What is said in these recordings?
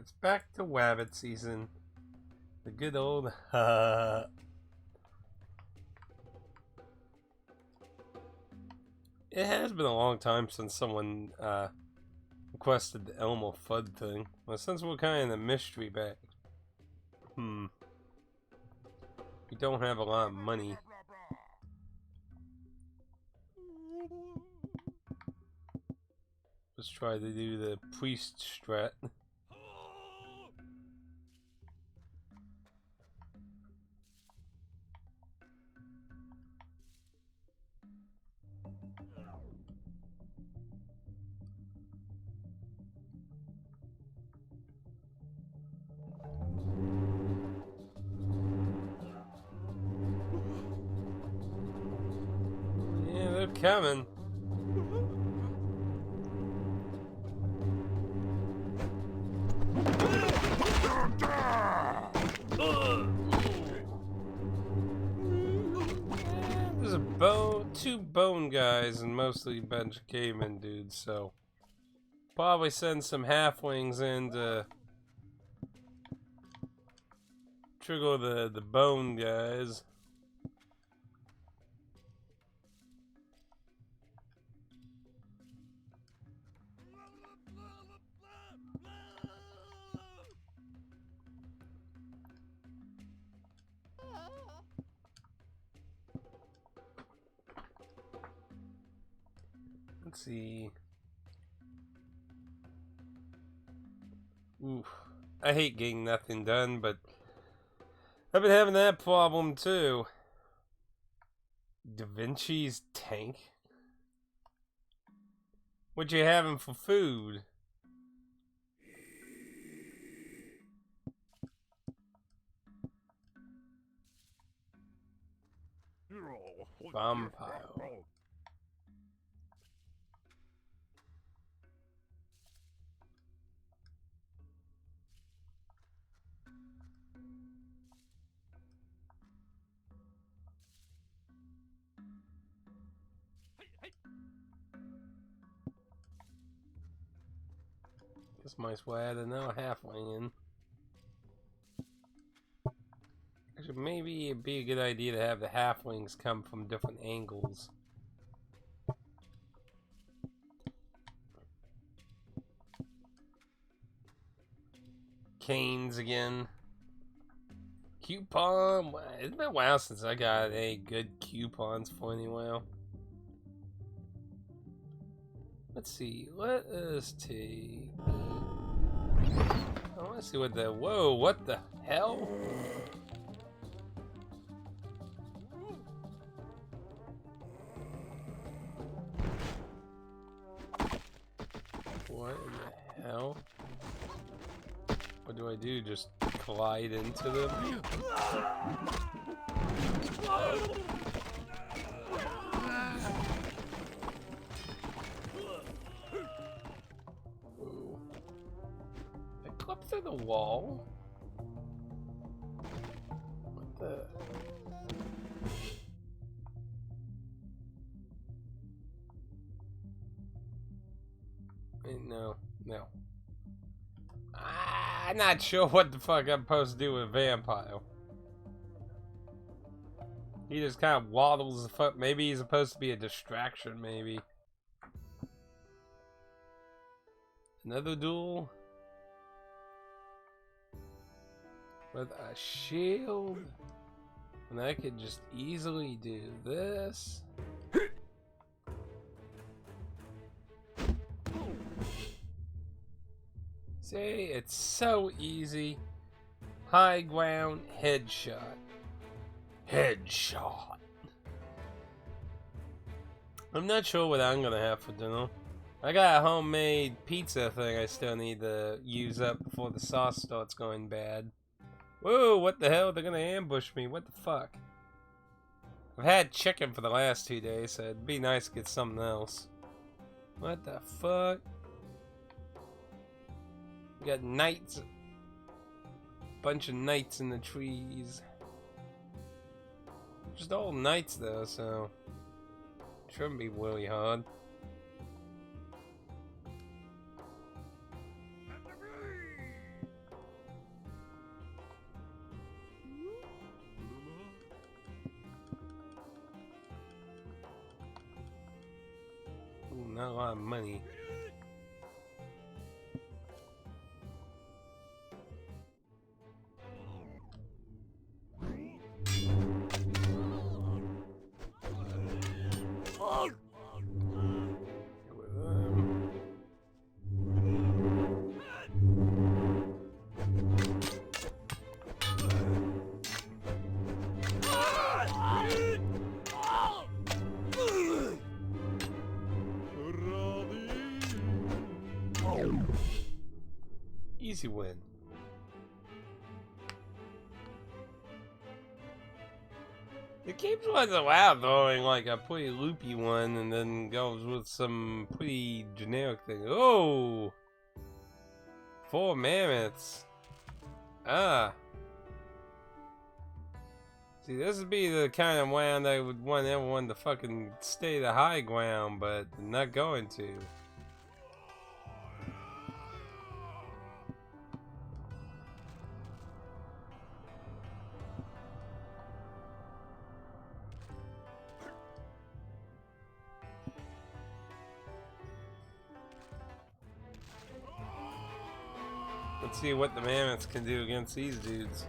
It's back to Wabbit season. The good old It has been a long time since someone requested the Elmo Fudd thing. Well, since we're kind of in the mystery bag. We don't have a lot of money. Let's try to do the priest strat. Yeah, they're coming. There's two bone guys and mostly a bunch of caveman dudes, so probably send some halflings in to trigger the bone guys. Let's see. Oof. I hate getting nothing done, but I've been having that problem too. Da Vinci's tank? What you having for food? Vampire. Guess might as well add another halfling in. Actually, maybe it'd be a good idea to have the halflings come from different angles. Canes again. Coupon. It's been a while since I got any good coupons for anywhere. Let's see. Let us take. I want to see what the. Whoa! What the hell? What in the hell? What do I do? Just collide into them? Ooh. I clipped through the wall? What the? No. I'm not sure what the fuck I'm supposed to do with a vampire. He just kind of waddles the fuck. Maybe he's supposed to be a distraction, maybe. Another duel? With a shield? And I could just easily do this. See, it's so easy. High ground, headshot. Headshot. I'm not sure what I'm gonna have for dinner. I got a homemade pizza thing I still need to use up before the sauce starts going bad. Whoa, what the hell? They're gonna ambush me. What the fuck? I've had chicken for the last 2 days, so it'd be nice to get something else. What the fuck? We got knights. Bunch of knights in the trees. Just all knights though, so shouldn't be really hard. lot of money. Easy win. It keeps once in a while throwing like a pretty loopy one and then goes with some pretty generic thing. Oh! 4 mammoths. Ah. See, this would be the kind of round I would want everyone to fucking stay the high ground, but they're not going to. Let's see what the mammoths can do against these dudes.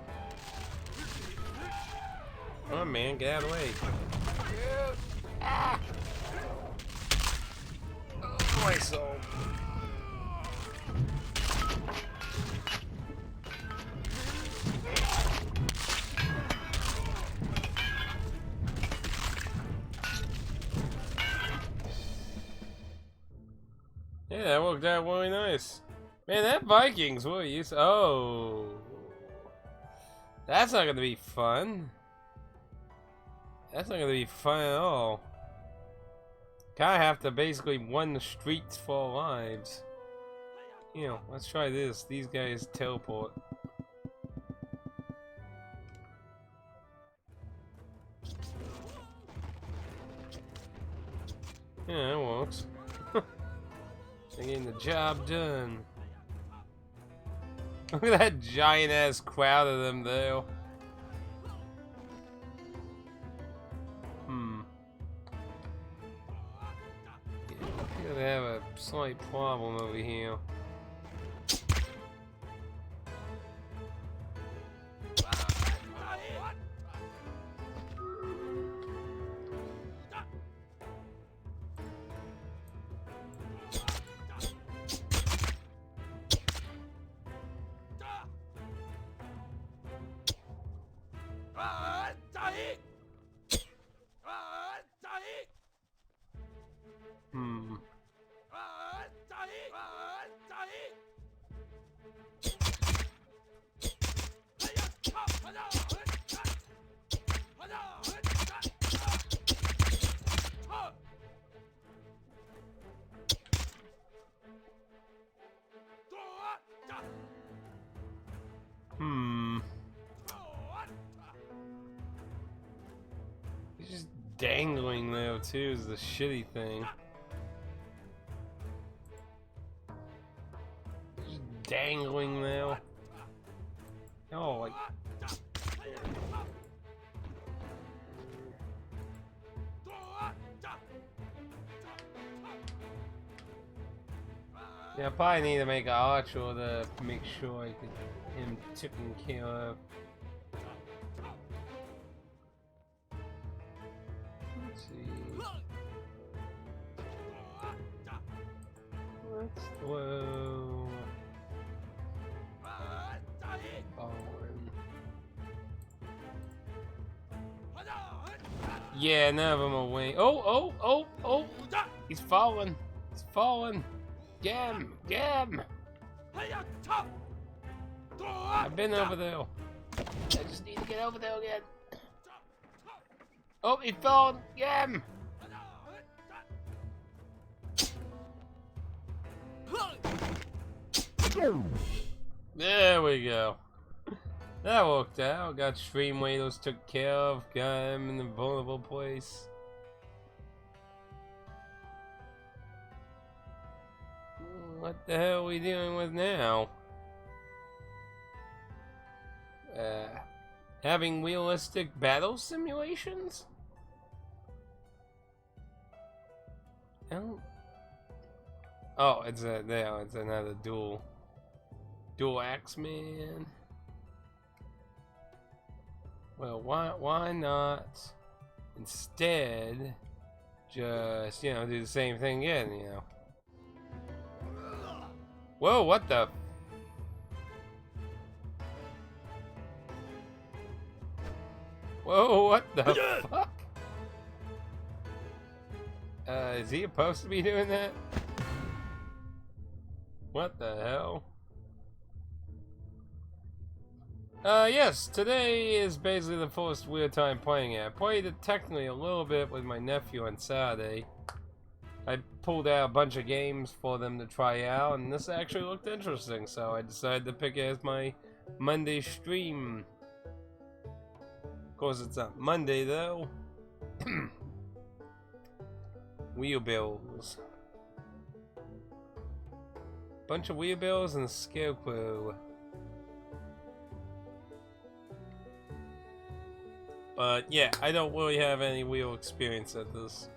Come on, man, get out of the way. Ah! Oh, my soul. Yeah, that worked out really nice. Man, that Viking's really used. Oh, that's not gonna be fun. That's not gonna be fun at all. Kinda have to basically run the streets for our lives. You know, let's try this. These guys teleport. Yeah, that works. They're getting the job done. Look at that giant ass crowd of them though. Yeah, gotta have a slight problem over here. He's just dangling though too is the shitty thing. Just dangling now. Oh, like. Yeah, I probably need to make an archer to make sure I get him taken care of. Let's see. Let's throw forward. Yeah, none of them are winning. Oh! He's falling. He's falling. Get him! Get him! I've been over there. I just need to get over there again. Oh, he fell! Get him! There we go. That worked out. Got stream waiters took care of. Got him in the vulnerable place. What the hell are we dealing with now? Having realistic battle simulations? I don't Oh, it's it's another dual axe man. Well, why not instead just, you know, do the same thing again, you know? Whoa, what the? Whoa, what the fuck? Is he supposed to be doing that? What the hell? Yes, today is basically the first weird time playing it. I played it technically a little bit with my nephew on Saturday. I pulled out a bunch of games for them to try out, and this actually looked interesting, so I decided to pick it as my Monday stream. Of course, it's not Monday, though. Wheelbills. Bunch of wheelbills and a scarecrow. But yeah, I don't really have any wheel experience at this.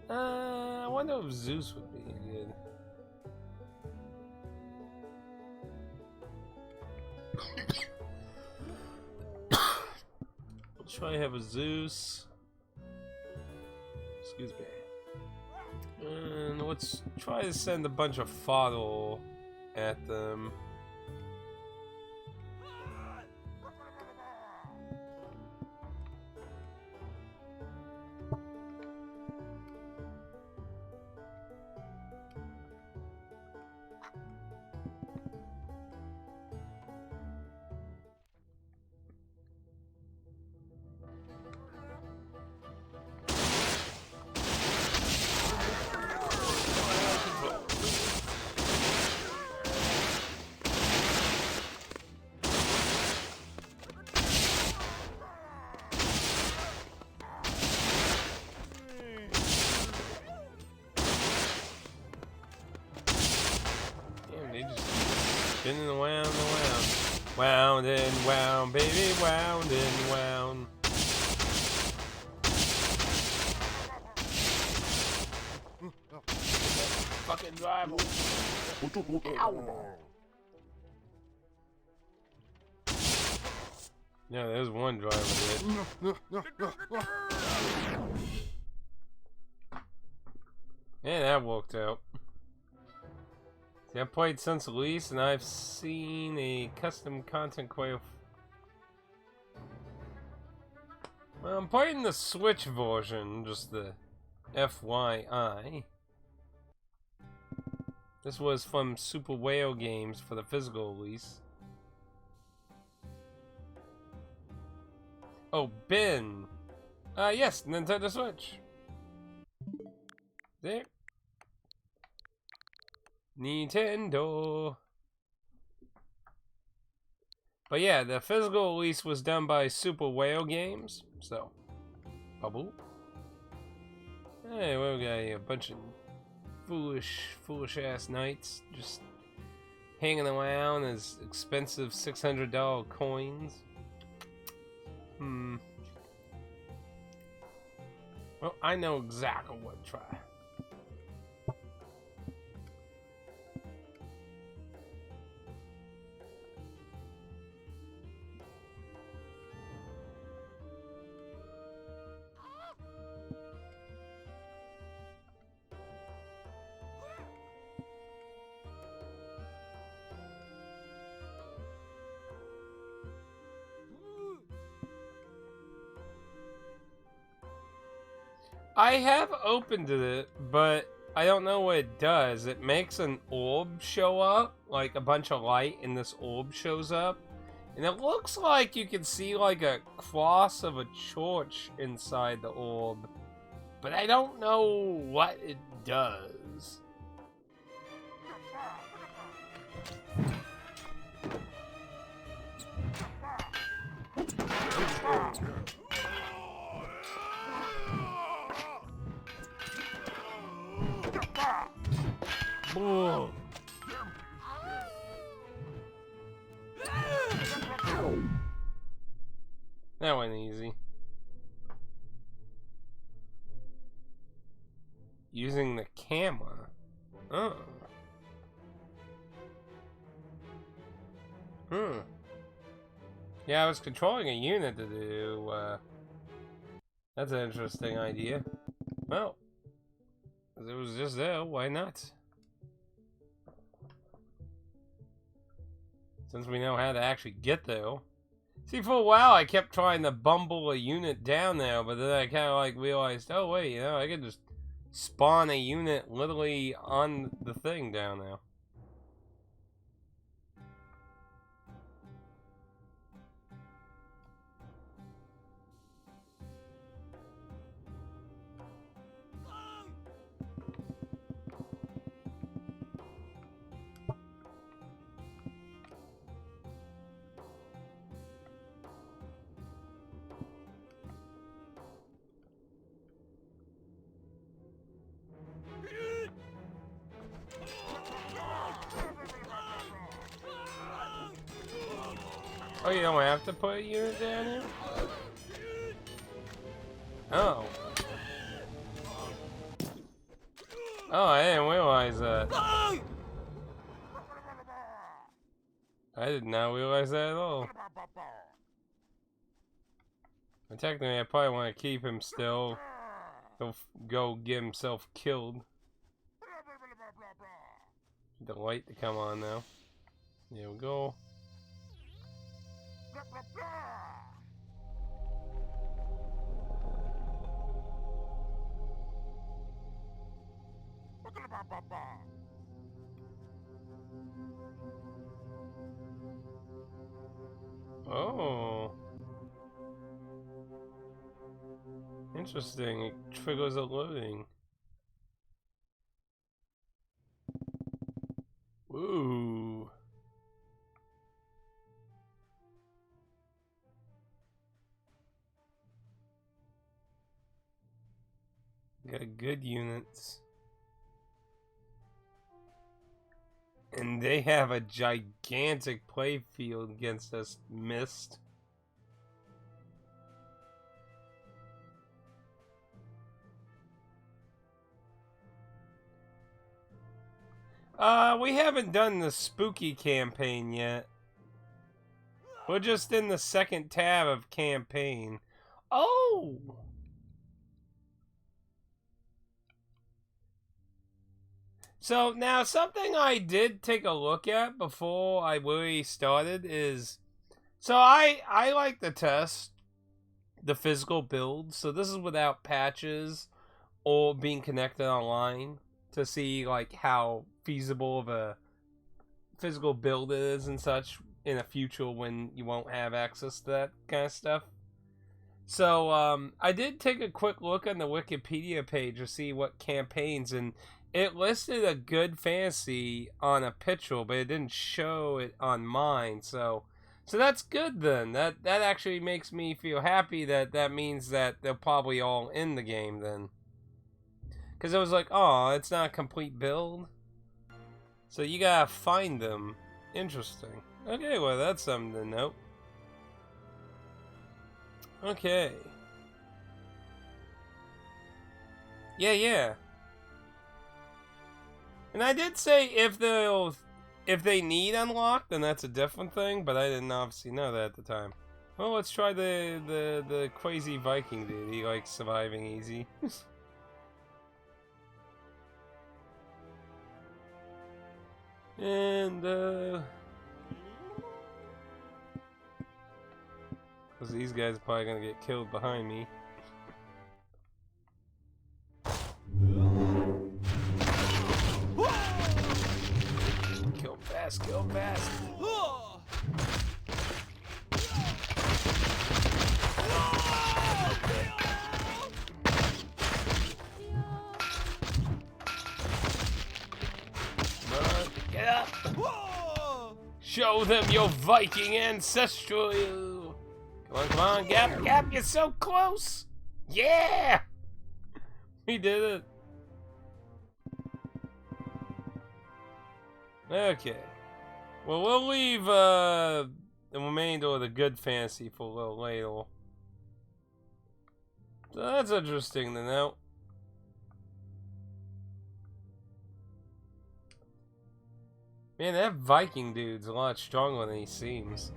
I wonder if Zeus would be good. Let's try to have a Zeus. Excuse me. And let's try to send a bunch of fodder at them. Spinning around and around. Wound and wound, baby, wound and wound. Fucking driver. Yeah, there's one driver there. Yeah, that worked out. See, I played since release, and I've seen a custom content quite. Well, I'm playing the Switch version, just the FYI. This was from Super Whale Games for the physical release. Oh, Ben! Yes, Nintendo Switch. There. Nintendo. But yeah, the physical release was done by Super Whale Games, so bubble. Hey, we got a bunch of foolish ass knights just hanging around as expensive $600 coins. Well, I know exactly what to try. I have opened it, but I don't know what it does. It makes an orb show up, like a bunch of light, and this orb shows up. And it looks like you can see like a cross of a church inside the orb. But I don't know what it does. Whoa. That went easy. Using the camera. Oh. Hmm. Yeah, I was controlling a unit to do, that's an interesting idea. Well, it was just there, why not? Since we know how to actually get there. See, for a while I kept trying to bumble a unit down there, but then I kind of like realized, oh wait, you know, I could just spawn a unit literally on the thing down there. Oh, you don't have to put a unit down here? Oh. Oh, I didn't realize that. I did not realize that at all. But technically, I probably want to keep him still. He'll go get himself killed. The light to come on now. There we go. Oh. Interesting. It triggers a loading. Ooh. Got good units. And they have a gigantic playfield against us, Mist. We haven't done the spooky campaign yet. We're just in the second tab of campaign. Oh! So now something I did take a look at before I really started is, so I like to test the physical build. So this is without patches or being connected online to see like how feasible of a physical build it is and such in a future when you won't have access to that kind of stuff. So I did take a quick look on the Wikipedia page to see what campaigns, and it listed a good fantasy on a picture, but it didn't show it on mine. So that's good then. That actually makes me feel happy. That means that they're probably all in the game then. Because I was like, oh, it's not a complete build. So you gotta find them. Interesting. Okay, well that's something to note. Okay. Yeah. And I did say if they need unlocked, then that's a different thing, but I didn't obviously know that at the time. Well, let's try the crazy Viking dude. He likes surviving easy. And because these guys are probably gonna get killed behind me. Kill fast, kill fast. Get up! Show them your Viking ancestral. Come on, Gap, you're so close! Yeah! We did it. Okay. Well, we'll leave the remainder of the good fantasy for a little later. So that's interesting to know. Man, that Viking dude's a lot stronger than he seems.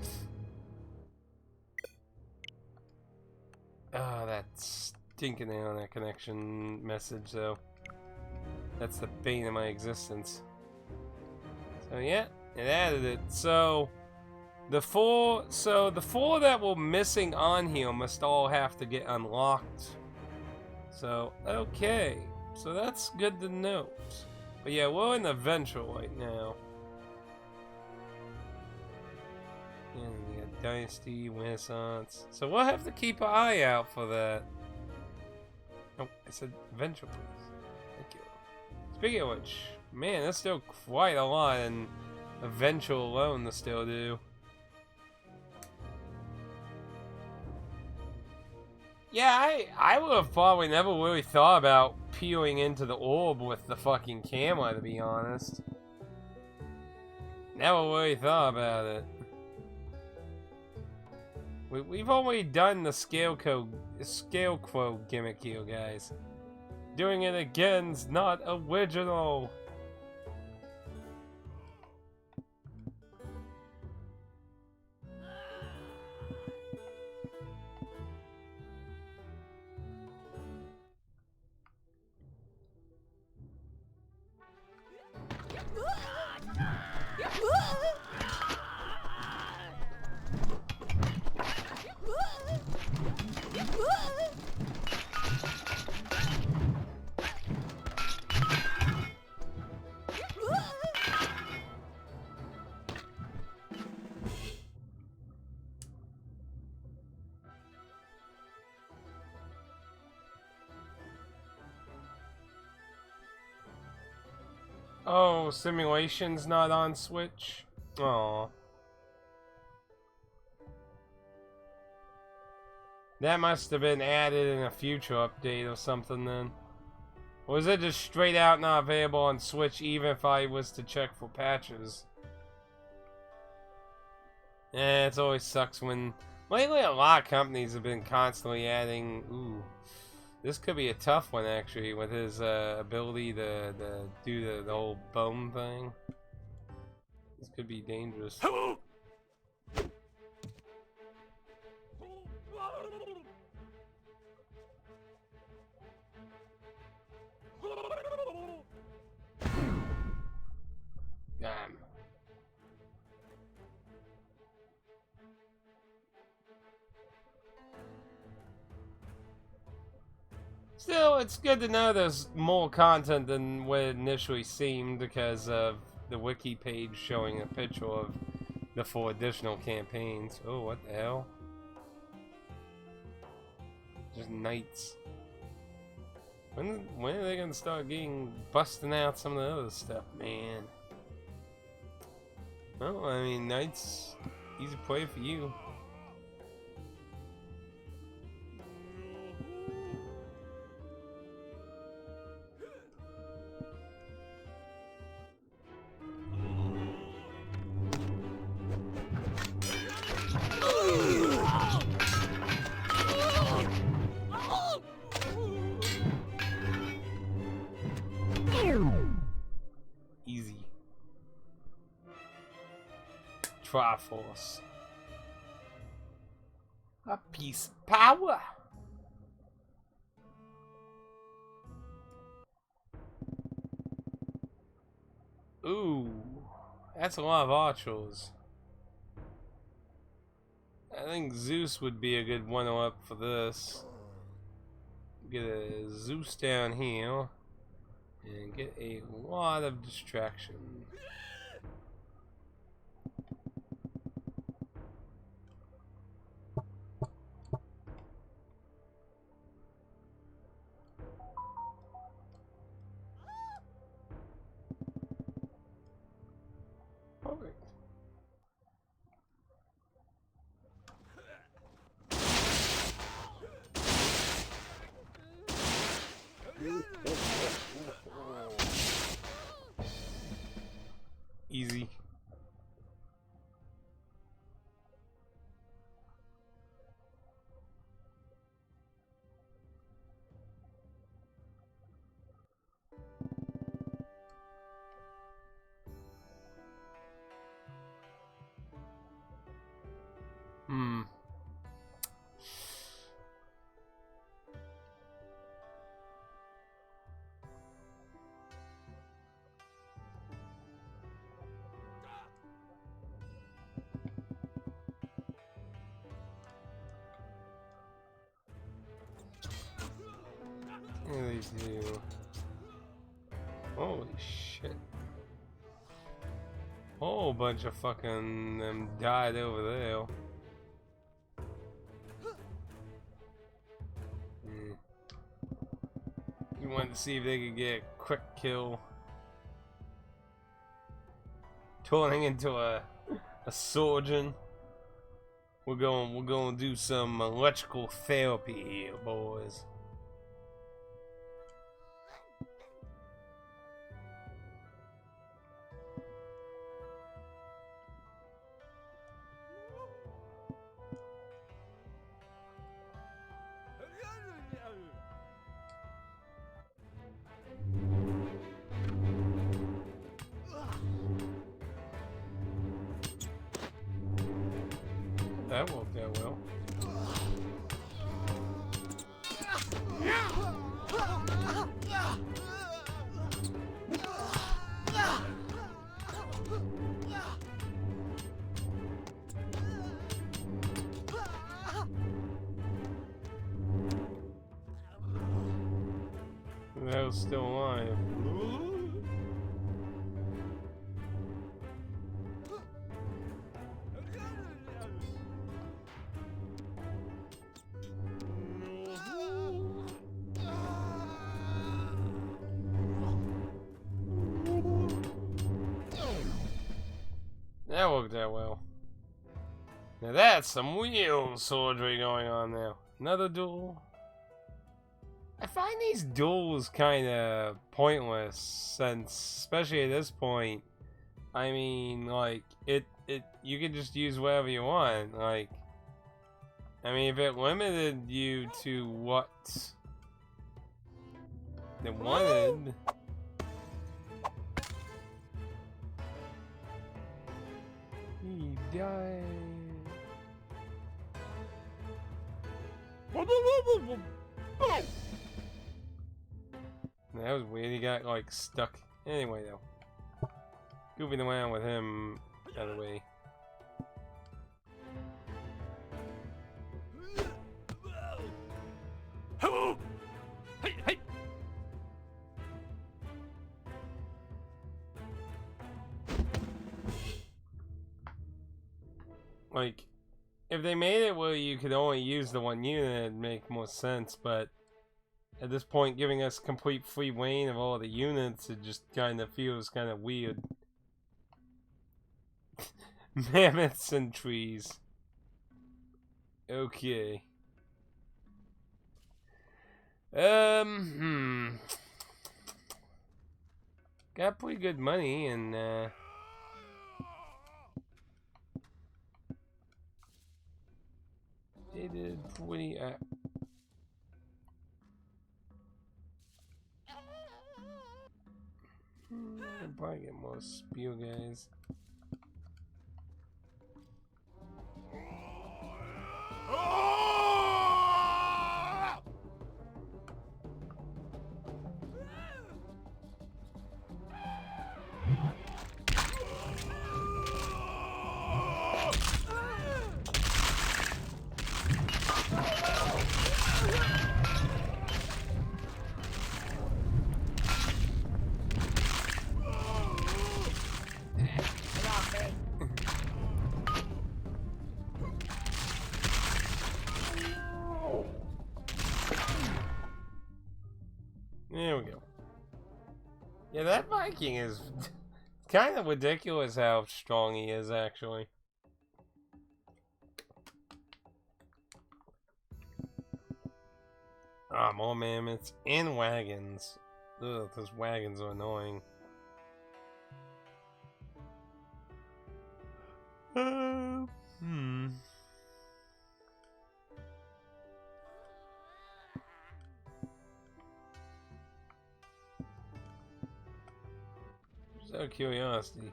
Oh, that stinking internet connection message, though. That's the bane of my existence. So yeah, it added it. So the four that were missing on here must all have to get unlocked. So okay, so that's good to know. But yeah, we're in the Ventral right now. And we got Dynasty, Renaissance. So we'll have to keep an eye out for that. Oh, I said Ventral, please. Thank you. Speaking of which, man, that's still quite a lot in Ventral alone to still do. Yeah, I would have probably never really thought about peering into the orb with the fucking camera, to be honest. Never really thought about it. We've only done the Scarecrow gimmick here, guys. Doing it again's not original. Oh, Simulation's not on Switch? Aw. That must have been added in a future update or something then. Or is it just straight out not available on Switch even if I was to check for patches? It always sucks when... Lately a lot of companies have been constantly adding... Ooh. This could be a tough one, actually, with his ability to do the whole bone thing. This could be dangerous. Damn. Still, it's good to know there's more content than what it initially seemed because of the wiki page showing a picture of the 4 additional campaigns. Oh, what the hell? Just knights. When are they gonna start busting out some of the other stuff, man? Well, I mean, knights, easy play for you. Easy. Triforce. A piece of power. Ooh, that's a lot of archers. I think Zeus would be a good one-up for this. Get a Zeus down here and get a lot of distraction. Perfect. Easy. What do these do? Holy shit. Whole bunch of fucking them died over there. You wanted to see if they could get a quick kill. Turning into a surgeon. We're going to do some electrical therapy here, boys. That worked out well. That was still alive. That worked out well. Now that's some real surgery going on now. Another duel. I find these duels kind of pointless, since, especially at this point, I mean, like, you can just use whatever you want. Like, I mean, if it limited you to what they wanted. He died. That was weird. He got like stuck. Anyway, though, goofing around with him out of the way. Like, if they made it where you could only use the one unit, it'd make more sense, but at this point, giving us complete free reign of all the units, it just kind of feels kind of weird. Mammoths and trees. Okay. Got pretty good money, and they did pretty. I'll probably get more spear guys. There we go. Yeah, that Viking is kind of ridiculous how strong he is, actually. Ah, more mammoths and wagons. Ugh, those wagons are annoying. Just out of curiosity.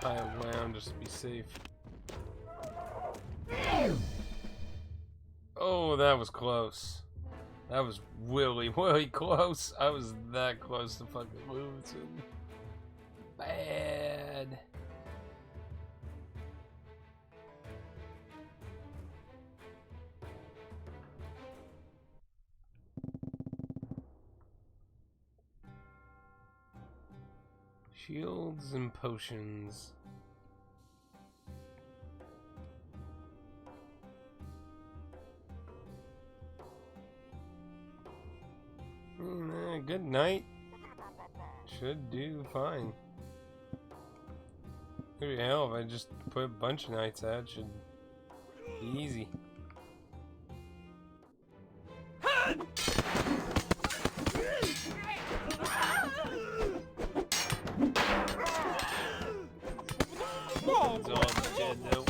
Pile around just to be safe. Oh, that was close. That was really, really close. I was that close to fucking losing. Bad. Shields and potions. Good night. Should do fine. Maybe hell, if I just put a bunch of nights out, should be easy. It's all dead though.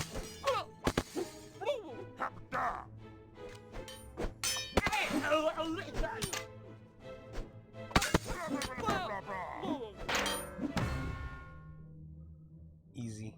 Easy.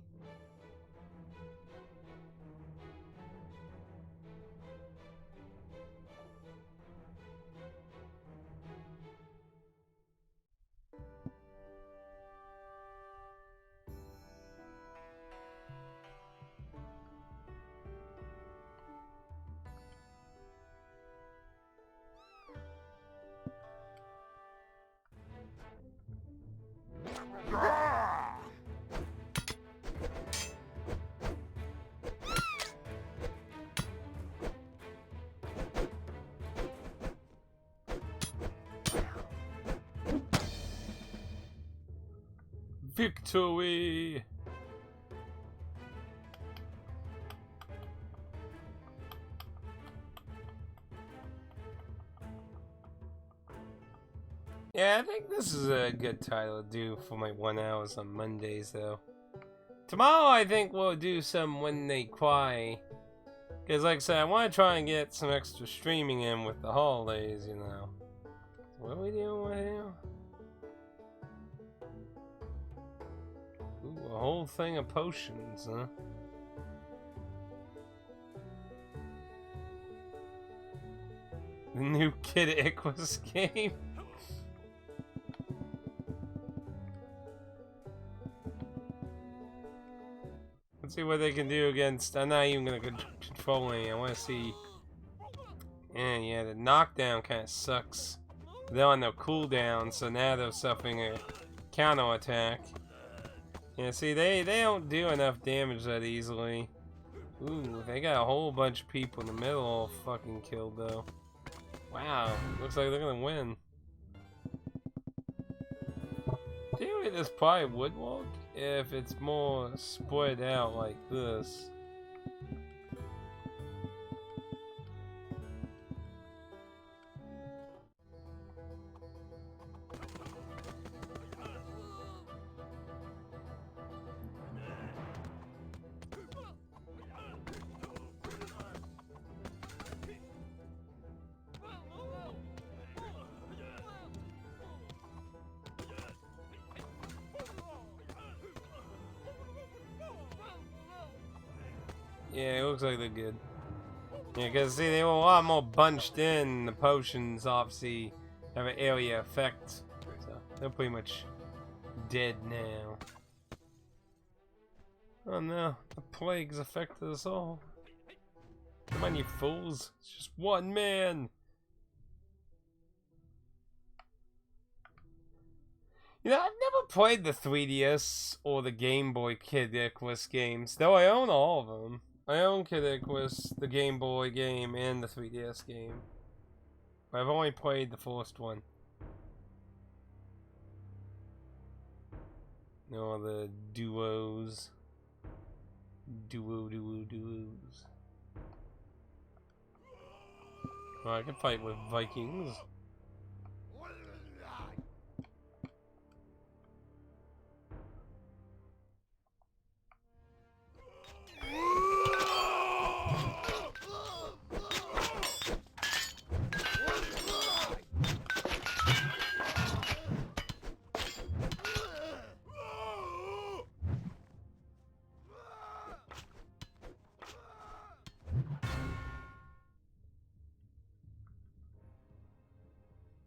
Victory! Yeah, I think this is a good title to do for my 1 hours on Mondays, though. Tomorrow, I think we'll do some When They Cry. Because, like I said, I want to try and get some extra streaming in with the holidays, you know. What are we doing right now? Ooh, a whole thing of potions, huh? The new Kid Icarus game. Let's see what they can do against. I'm not even gonna control any. I want to see. And yeah, the knockdown kind of sucks. They're on their cooldown, so now they're suffering a counter attack. Yeah, see, they don't do enough damage that easily. Ooh, they got a whole bunch of people in the middle all fucking killed though. Wow, looks like they're gonna win. Theory, this probably would work if it's more spread out like this. Yeah, it looks like they're good. Yeah, because see, they were a lot more bunched in. The potions obviously have an area effect, so they're pretty much dead now. Oh no, the plague's affected us all. Come on, you fools! It's just one man. You know, I've never played the 3DS or the Game Boy Kid Icarus games, though I own all of them. I own Kid Icarus, the Game Boy game, and the 3DS game. But I've only played the first one. You know, the duos. Duos. Well, I can fight with Vikings.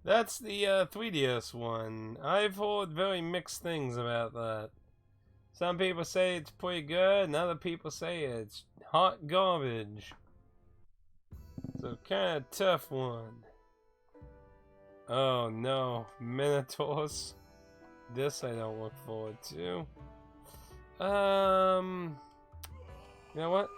That's the 3DS one. I've heard very mixed things about that. Some people say it's pretty good, and other people say it's hot garbage. So kind of tough one. Oh no, Minotaurs. This I don't look forward to. You know what?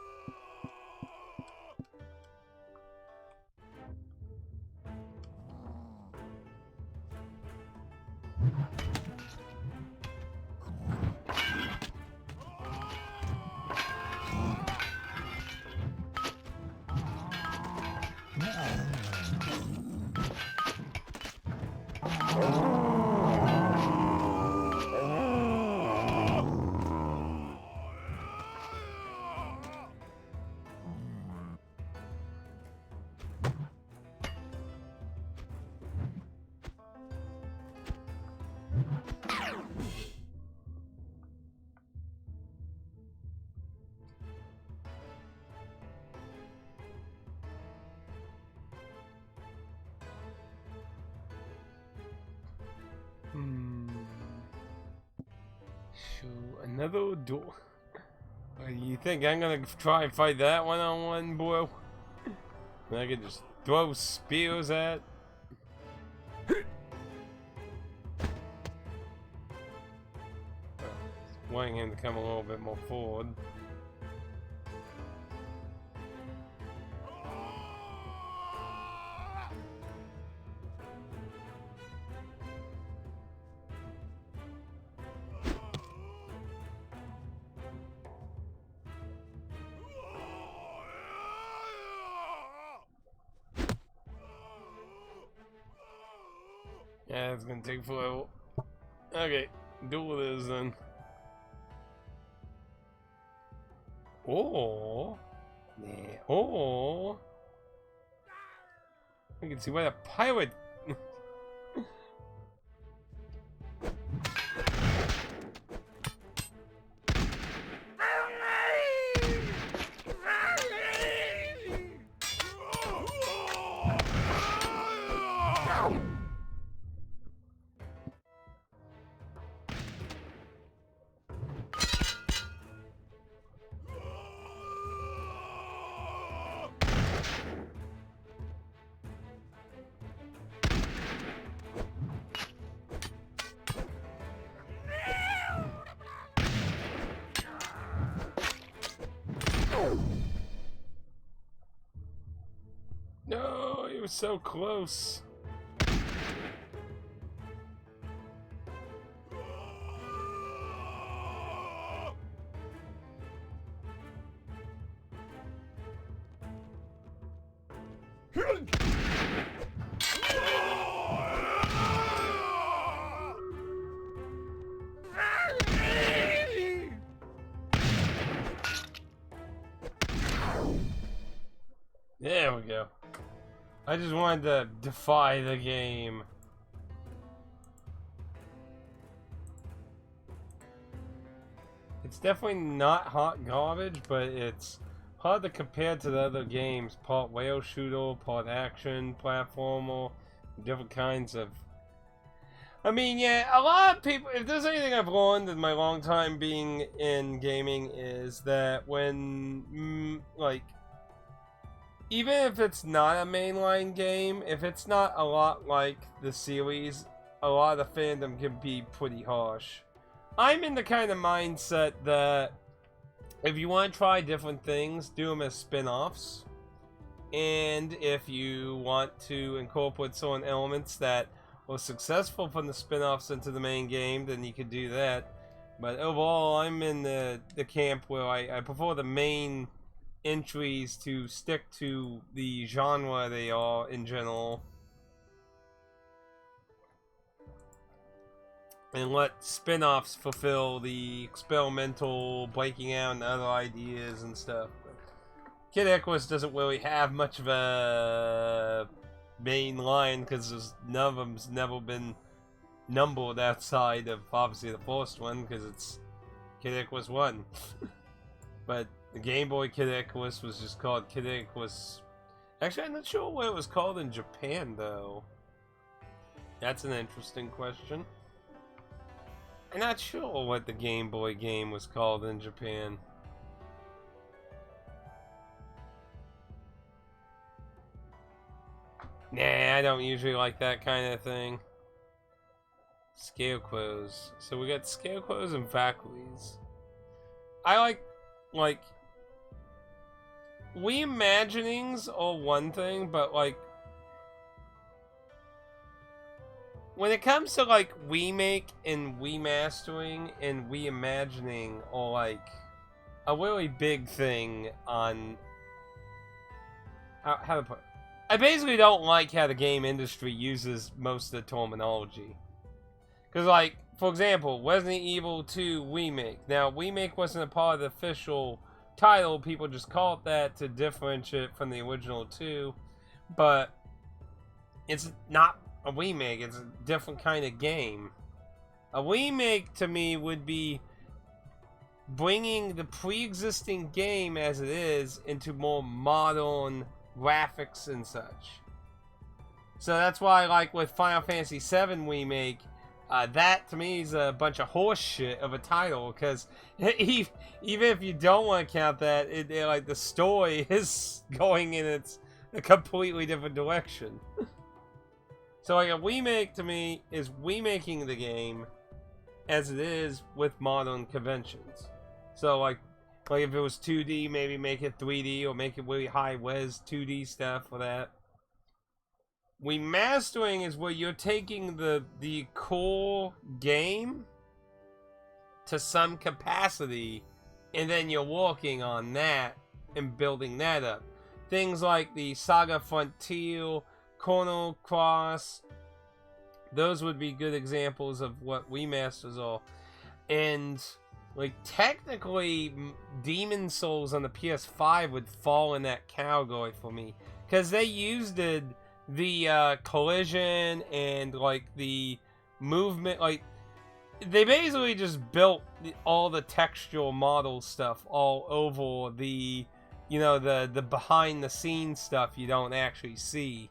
So another door. You think I'm gonna try and fight that one-on-one, bro? I can just throw spears at. Wanting him to come a little bit more forward. Yeah, it's gonna take forever. Okay, do this then. Oh, yeah. Oh, I can see why the pirate. No, he was so close. There we go. I just wanted to defy the game. It's definitely not hot garbage, but it's hard to compare to the other games. Part rail shooter, part action, platformer, different kinds of... I mean, yeah, a lot of people... If there's anything I've learned in my long time being in gaming is that when, like... Even if it's not a mainline game, if it's not a lot like the series, a lot of the fandom can be pretty harsh. I'm in the kind of mindset that if you want to try different things, do them as spin-offs. And if you want to incorporate certain elements that were successful from the spin-offs into the main game, then you could do that. But overall, I'm in the camp where I prefer the main entries to stick to the genre they are in general. And let spin-offs fulfill the experimental breaking out and other ideas and stuff. But Kid Icarus doesn't really have much of a main line because none of them's never been numbered outside of obviously the first one because it's Kid Icarus 1. But the Game Boy Kid Icarus was just called Kid Icarus. Actually, I'm not sure what it was called in Japan though. That's an interesting question. I'm not sure what the Game Boy game was called in Japan. Nah, I don't usually like that kind of thing. Scarecrows. So we got Scarecrows and Valkyries. I like... Reimaginings are one thing, but like... When it comes to like remake and remastering and reimagining are like a really big thing on how to put it. I basically don't like how the game industry uses most of the terminology. Because like, for example, Resident Evil 2 Remake. Now, Remake wasn't a part of the official title, people just call it that to differentiate it from the original 2. But it's not a remake, it's a different kind of game. A remake to me would be bringing the pre-existing game as it is into more modern graphics and such. So that's why, like with Final Fantasy VII Remake, that to me is a bunch of horse shit of a title, because even if you don't want to count that, like the story is going in a completely different direction. So like a remake to me is remaking the game as it is with modern conventions. So like if it was 2D, maybe make it 3D or make it really high res 2D stuff for that. Remastering is where you're taking the core game to some capacity and then you're working on that and building that up. Things like the Saga Frontier, Chrono Cross, those would be good examples of what remasters are. And like technically Demon Souls on the PS5 would fall in that category for me, because they used the collision and like the movement, like they basically just built all the textual model stuff all over the, you know, the behind the scenes stuff you don't actually see.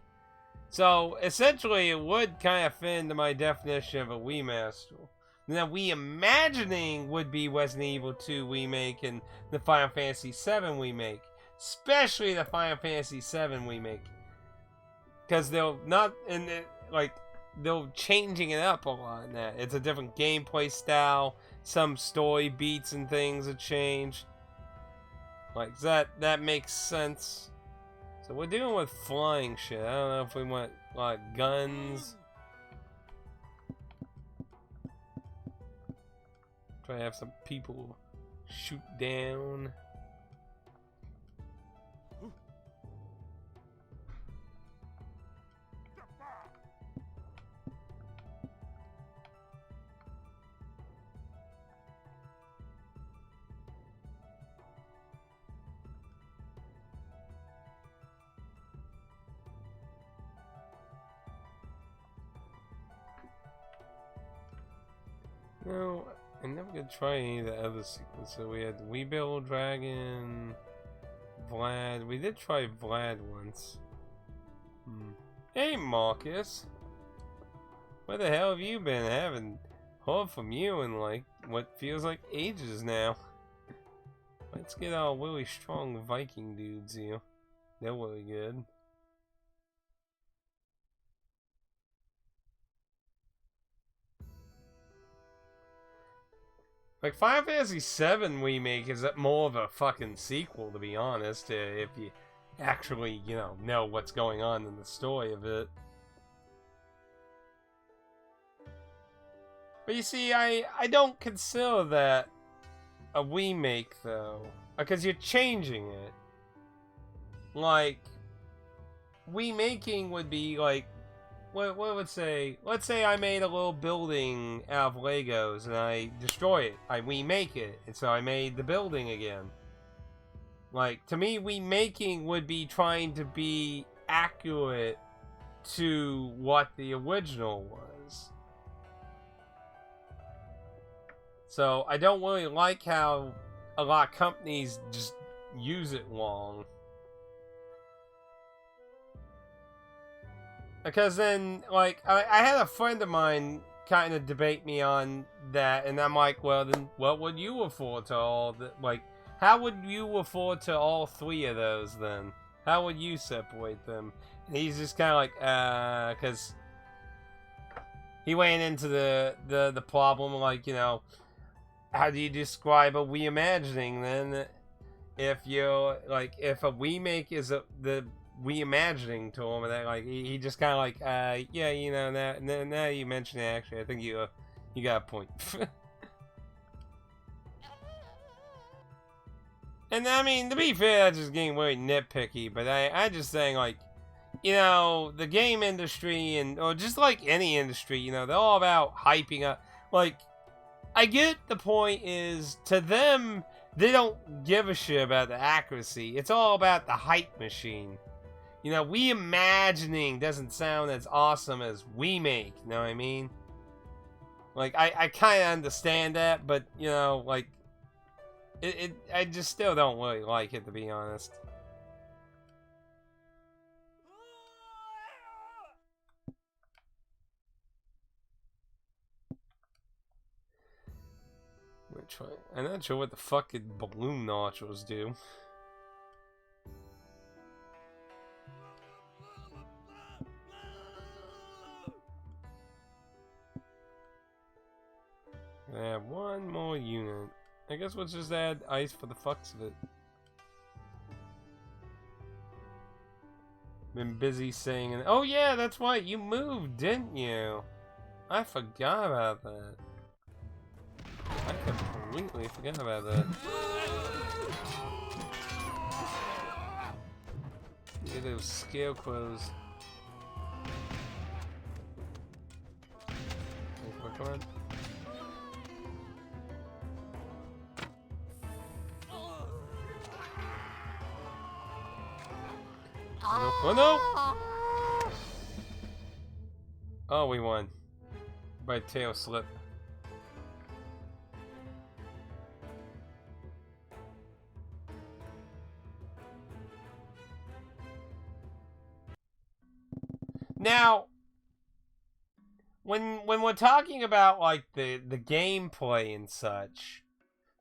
So, essentially, it would kind of fit into my definition of a remaster. Now, reimagining would be Resident Evil 2 Remake and the Final Fantasy VII Remake. Especially the Final Fantasy VII Remake. Because they'll not, like, they're changing it up a lot in that. It's a different gameplay style. Some story beats and things have changed. Like, that makes sense. So we're dealing with flying shit. I don't know if we want, like, guns. Try to have some people shoot down. No, I'm never gonna try any of the other sequences. So we had Weebill Dragon, Vlad. We did try Vlad once. Hey, Marcus. Where the hell have you been? I haven't heard from you in like what feels like ages now. Let's get our really strong Viking dudes here. They're really good. Like, Final Fantasy VII Remake is more of a fucking sequel, to be honest, if you actually, you know what's going on in the story of it. But you see, I don't consider that a remake, though. Because you're changing it. Like, remaking would be like, what would say? Let's say I made a little building out of Legos and I destroy it. I remake it, and so I made the building again. Like, to me, remaking would be trying to be accurate to what the original was. So, I don't really like how a lot of companies just use it wrong. Because then, like, I had a friend of mine kind of debate me on that, and I'm like, well, then what would you afford to all the, like, how would you afford to all three of those then? How would you separate them? And he's just kind of like, because he went into the problem, like, you know, how do you describe a reimagining then? If you're, like, if a remake is the reimagining to him, and that, like, he just kind of like, yeah, you know, now you mention it, actually, I think you got a point. And I mean, to be fair, that's just getting very nitpicky, but I just saying, like, you know, the game industry, or just like any industry, you know, they're all about hyping up. Like, I get the point is, to them, they don't give a shit about the accuracy. It's all about the hype machine. You know, reimagining doesn't sound as awesome as remake, you know what I mean? Like, I kind of understand that, but, you know, like, I just still don't really like it, to be honest. I'm not sure what the fucking balloon nostrils do. I have one more unit. I guess we'll just add ice for the fucks of it. Been busy saying, oh yeah, that's right, you moved, didn't you? I forgot about that. I completely forgot about that. Look at those scarecrows. Come on. Oh no! Oh, we won. By tail slip. Now, when we're talking about, like, the gameplay and such,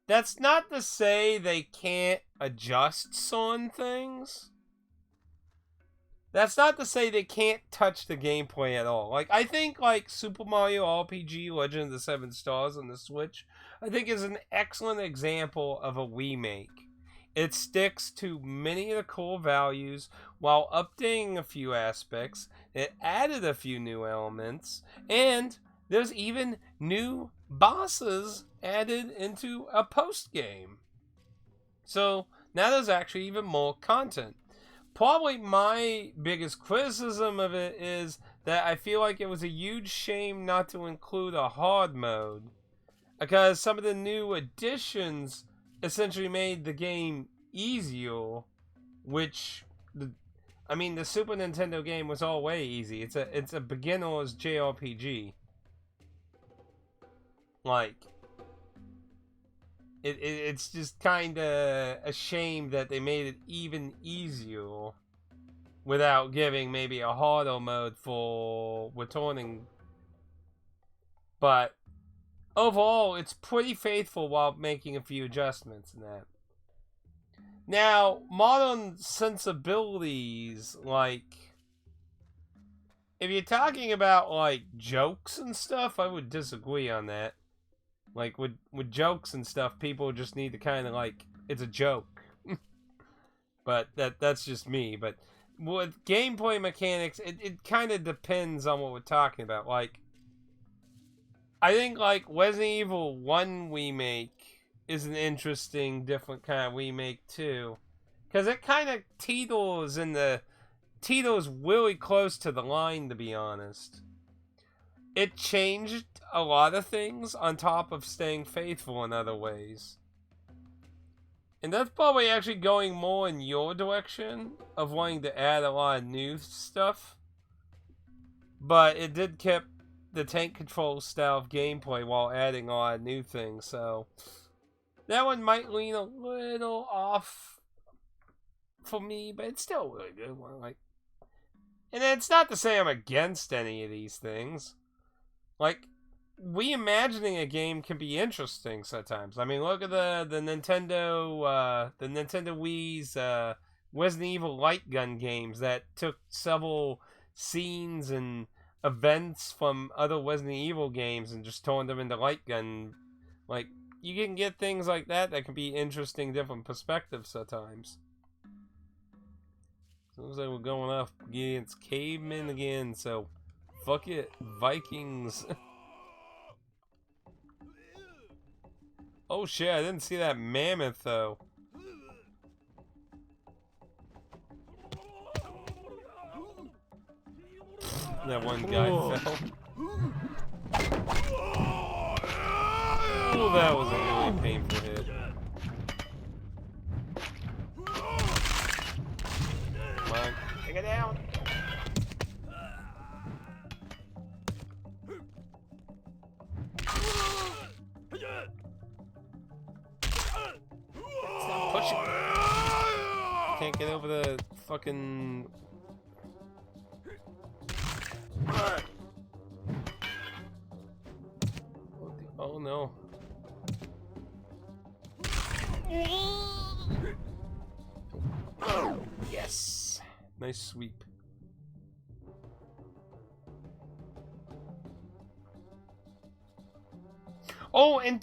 that's not to say they can't adjust certain things. That's not to say they can't touch the gameplay at all. Like, I think, like, Super Mario RPG Legend of the Seven Stars on the Switch, I think is an excellent example of a remake. It sticks to many of the core values while updating a few aspects. It added a few new elements, and there's even new bosses added into a post-game. So, now there's actually even more content. Probably my biggest criticism of it is that I feel like it was a huge shame not to include a hard mode, because some of the new additions essentially made the game easier, which the Super Nintendo game was all way easy. It's a beginner's JRPG. Like, it's just kind of a shame that they made it even easier without giving maybe a harder mode for returning. But overall, it's pretty faithful while making a few adjustments in that. Now, modern sensibilities, like, if you're talking about, like, jokes and stuff, I would disagree on that. Like, with jokes and stuff, people just need to kind of, like, it's a joke. But that's just me. But with gameplay mechanics, it kind of depends on what we're talking about. Like, I think like Resident Evil 1 remake is an interesting, different kind of remake too. Because it kind of teeters really close to the line, to be honest. It changed a lot of things on top of staying faithful in other ways. And that's probably actually going more in your direction of wanting to add a lot of new stuff. But it did keep the tank control style of gameplay while adding a lot of new things, so that one might lean a little off for me, but it's still a really good one. Like, and it's not to say I'm against any of these things. Like, reimagining a game can be interesting sometimes. I mean, look at the Nintendo Wii's Resident Evil light gun games that took several scenes and events from other Resident Evil games and just turned them into light gun. Like, you can get things like that can be interesting, different perspectives sometimes. Looks like we're going off against cavemen again, so fuck it, Vikings. Oh shit, I didn't see that mammoth though. That one guy fell. Oh, that was a really painful hit. Come on, take it down. Stop pushing. Can't get over the fucking. Oh no. Yes. Nice sweep. Oh, and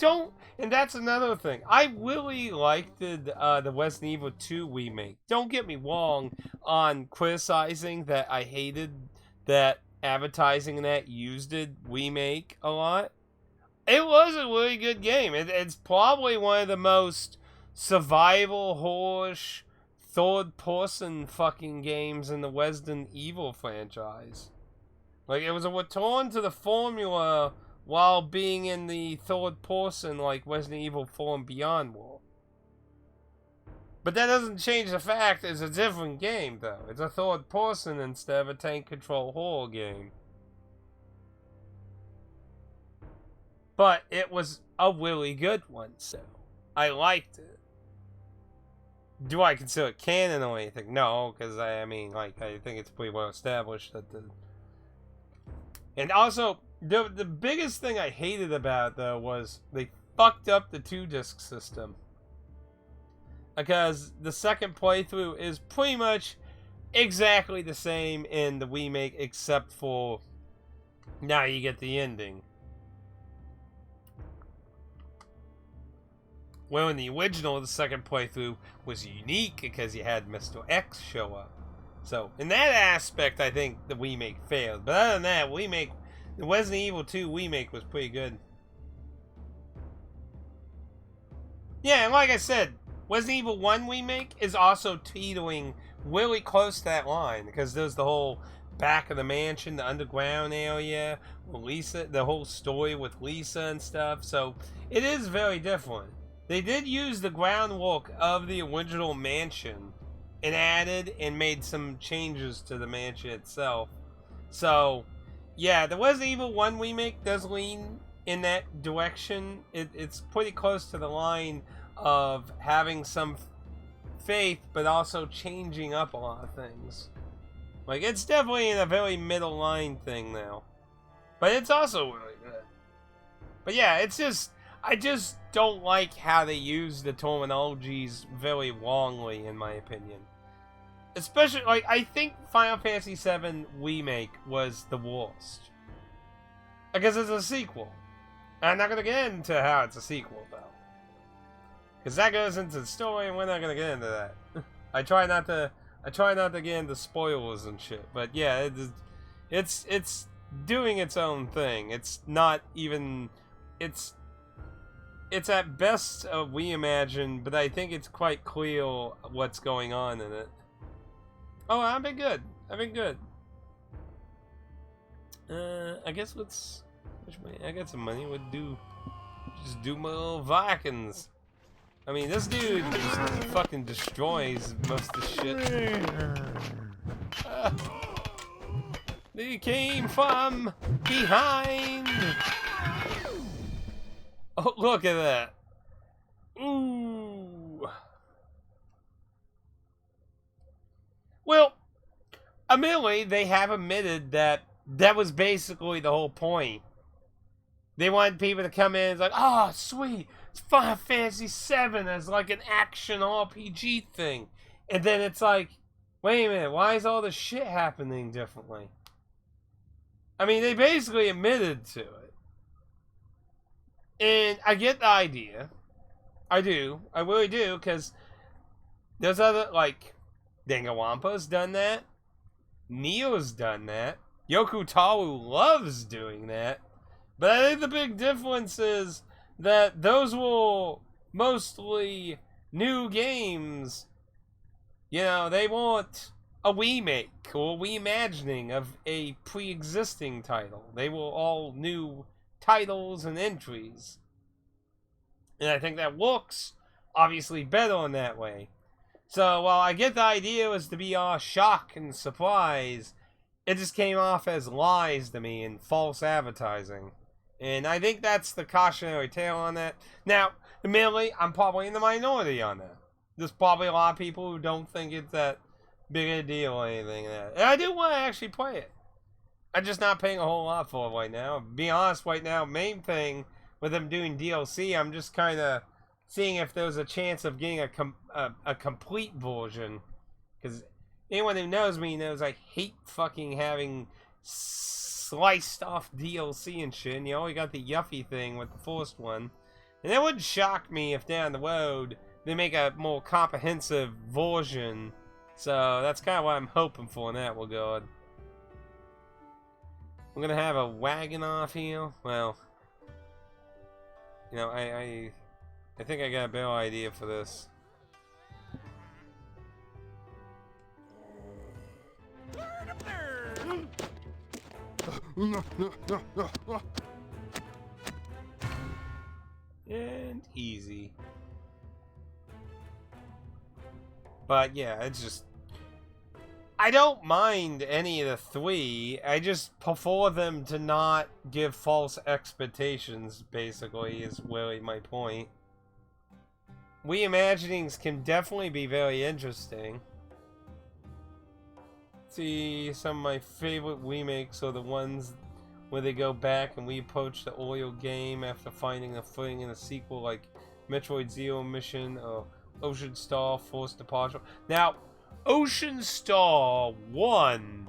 that's another thing. I really liked the Resident Evil 2 remake. Don't get me wrong on criticizing that I hated that advertising that used it remake a lot. It was a really good game. It's probably one of the most survival horror-ish third-person fucking games in the Resident Evil franchise. Like, it was a return to the formula while being in the third person like Resident Evil 4 and Beyond were. But that doesn't change the fact it's a different game, though. It's a third person instead of a tank control horror game. But it was a really good one, so I liked it. Do I consider it canon or anything? No, because I mean, like, I think it's pretty well established that the... And also, the biggest thing I hated about it, though, was they fucked up the 2-disc system. Because the second playthrough is pretty much exactly the same in the remake, except for now you get the ending. Well, in the original, the second playthrough was unique because you had Mr. X show up. So, in that aspect, I think the remake failed. But other than that, the Resident Evil 2 remake was pretty good. Yeah, and like I said, Resident Evil 1 remake is also teetering really close to that line. Because there's the whole back of the mansion, the underground area, Lisa, the whole story with Lisa and stuff. So, it is very different. They did use the groundwork of the original mansion and added and made some changes to the mansion itself. So, yeah, the Resident Evil 1 remake does lean in that direction. It's pretty close to the line of having some faith, but also changing up a lot of things. Like, it's definitely in a very middle line thing now. But it's also really good. But yeah, it's just... I just don't like how they use the terminologies very wrongly, in my opinion. Especially, like, I think Final Fantasy VII Remake was the worst. Because it's a sequel. And I'm not going to get into how it's a sequel, though. Because that goes into the story, and we're not going to get into that. I try not to get into spoilers and shit. But yeah, it's doing its own thing. It's not even... It's at best a reimagine, but I think it's quite clear what's going on in it. Oh, I've been good. I've been good. I guess let's... I got some money. What do? Just do my little Vikings. I mean, this dude just fucking destroys most of the shit. They came from behind. Oh, look at that. Ooh. Well, admittedly, they have admitted that that was basically the whole point. They wanted people to come in and like, oh, sweet, it's Final Fantasy VII as like an action RPG thing. And then it's like, wait a minute, why is all this shit happening differently? I mean, they basically admitted to it. And I get the idea. I do. I really do, because there's other, like, Danganronpa's done that. Neo's done that. Yoko Taro loves doing that. But I think the big difference is that those were mostly new games. You know, they want a remake or a reimagining of a pre-existing title. They were all new titles and entries. And I think that looks obviously better in that way. So while I get the idea was to be all shock and surprise, it just came off as lies to me and false advertising. And I think that's the cautionary tale on that. Now, admittedly, I'm probably in the minority on that. There's probably a lot of people who don't think it's that big a deal or anything like that. And I do want to actually play it. I'm just not paying a whole lot for it right now. Be honest, right now, main thing with them doing DLC, I'm just kind of seeing if there's a chance of getting a complete version. Because anyone who knows me knows I hate fucking having sliced off DLC and shit. And you only got the Yuffie thing with the first one. And it wouldn't shock me if down the road they make a more comprehensive version. So that's kind of what I'm hoping for in that regard. We're gonna have a wagon off here. Well, you know, I think I got a better idea for this. And easy. But yeah, it's just... I don't mind any of the three. I just prefer them to not give false expectations, basically, is really my point. Reimaginings can definitely be very interesting. See, some of my favorite remakes are the ones where they go back and reapproach the oil game after finding a footing in a sequel like Metroid Zero Mission or Ocean Star Forced Departure. Now, Ocean Star 1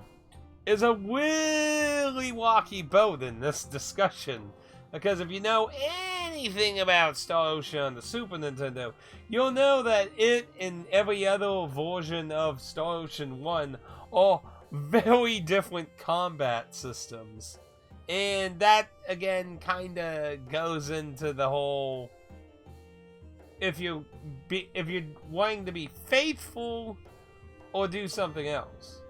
is a really rocky boat in this discussion. Because if you know anything about Star Ocean on the Super Nintendo, you'll know that it and every other version of Star Ocean 1 are very different combat systems. And that, again, kind of goes into the whole... If you're wanting to be faithful or do something else.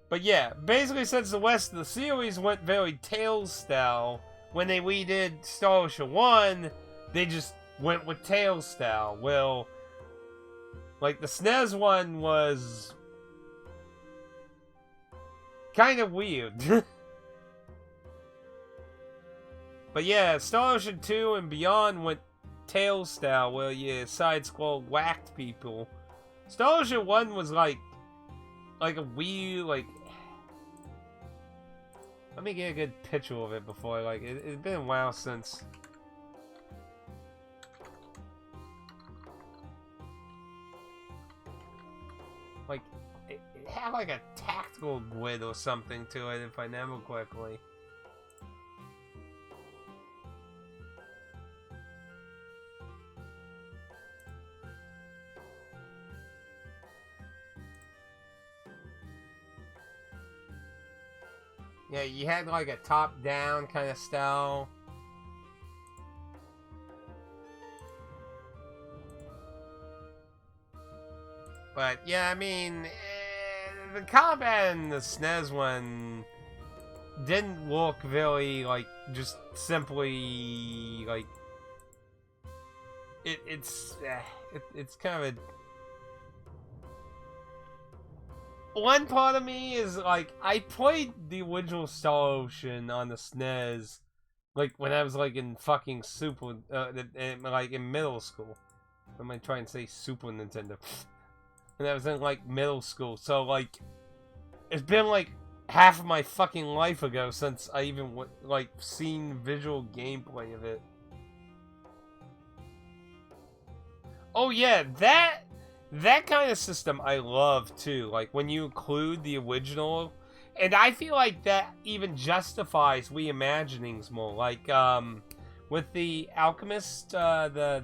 But yeah, basically since the rest of the series went very Tales style, when they redid Star Ocean 1, they just went with Tales style. Well, like the SNES one was kind of weird. But yeah, Star Ocean 2 and beyond went Tales style, where you side-scroll whacked people. Star Ocean 1 was like a weird, like... Let me get a good picture of it before, like, it's been a while since... Like, it had like a tactical grid or something to it, if I remember correctly. Yeah, you had like a top-down kind of style. But yeah, I mean, the combat in the SNES one didn't look very like just simply like it's kind of a one part of me is like I played the original Star Ocean on the SNES like when I was like in fucking like in middle school. What am I trying to say? Super Nintendo. And I was in like middle school, so like it's been like half of my fucking life ago since I even like seen visual gameplay of it. Oh yeah, that kind of system I love too. Like when you include the original, and I feel like that even justifies reimaginings more. Like with the Alchemist, the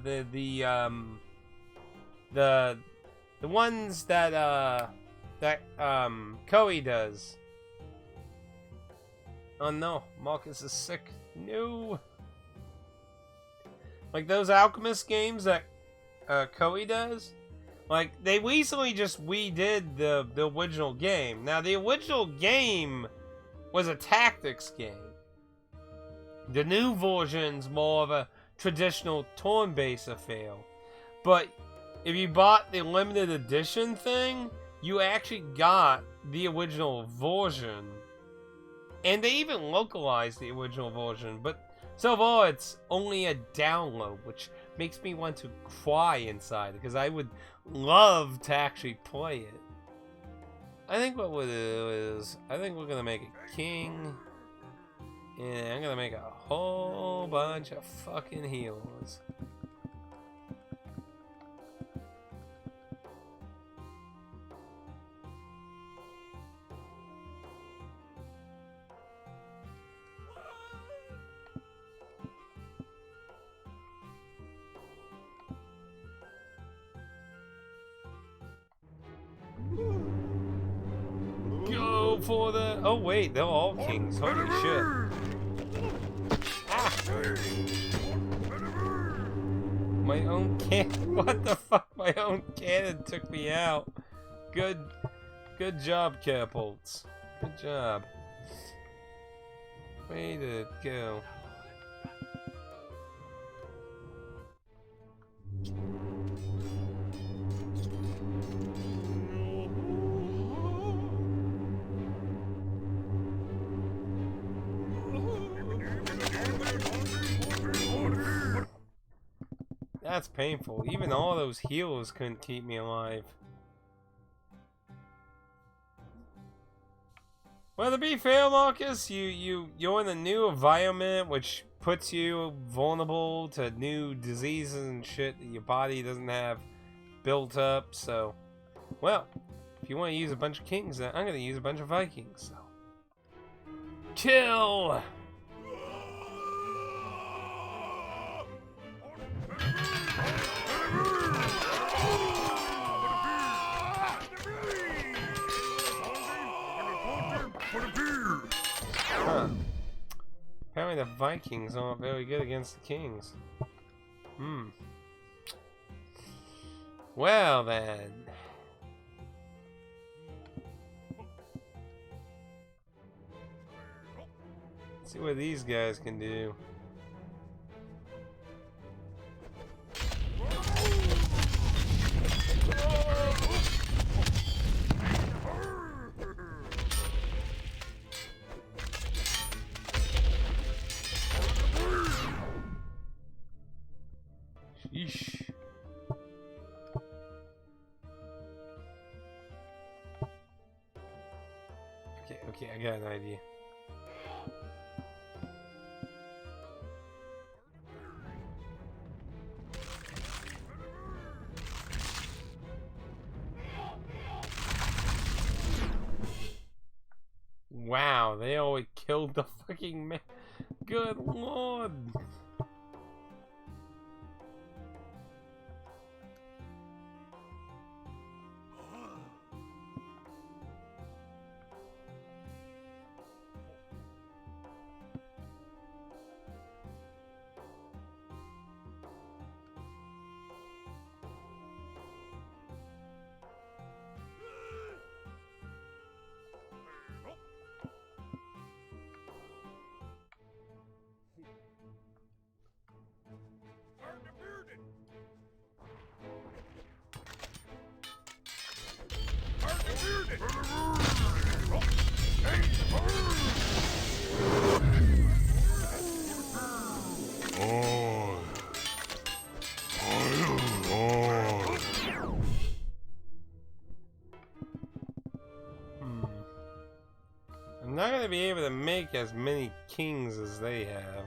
ones that Koei does. Oh no, Marcus is sick. No. Like those Alchemist games that Koei does. Like they recently just redid the original game. Now the original game was a tactics game. The new version's more of a traditional turn-based affair. But if you bought the limited edition thing, you actually got the original version. And they even localized the original version, but so far it's only a download, which makes me want to cry inside, because I would love to actually play it. I think what we'll do is, I think we're going to make a king, and I'm going to make a whole bunch of fucking healers. Go for the... Oh wait, they're all kings. Holy shit. Ah! My own cannon... What the fuck? My own cannon took me out. Good job, catapults. Good job. Way to go. That's painful. Even all those heals couldn't keep me alive. Well, to be fair, Marcus, you're in a new environment which puts you vulnerable to new diseases and shit that your body doesn't have built up. So, well, if you want to use a bunch of kings, then I'm gonna use a bunch of Vikings. So, kill. Huh. Apparently the Vikings aren't very good against the kings. Well then. Let's see what these guys can do. Sheesh. Okay, I got an idea. Wow, they always killed the fucking man. Good lord. be able to make as many kings as they have.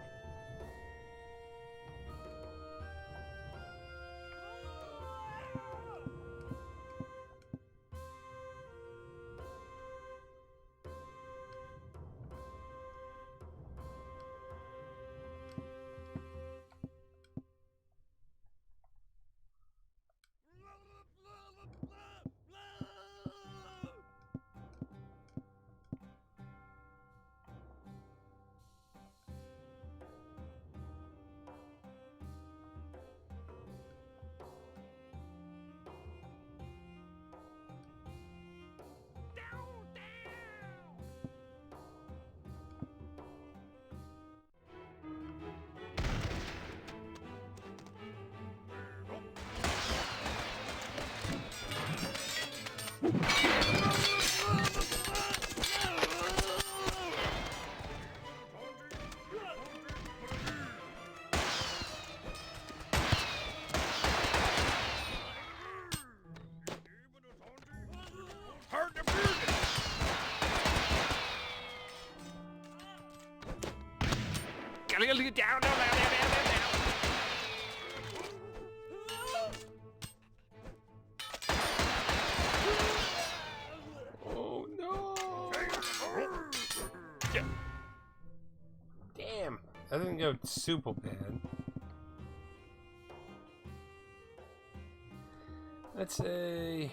Oh no! Damn, that didn't go super bad. Let's say.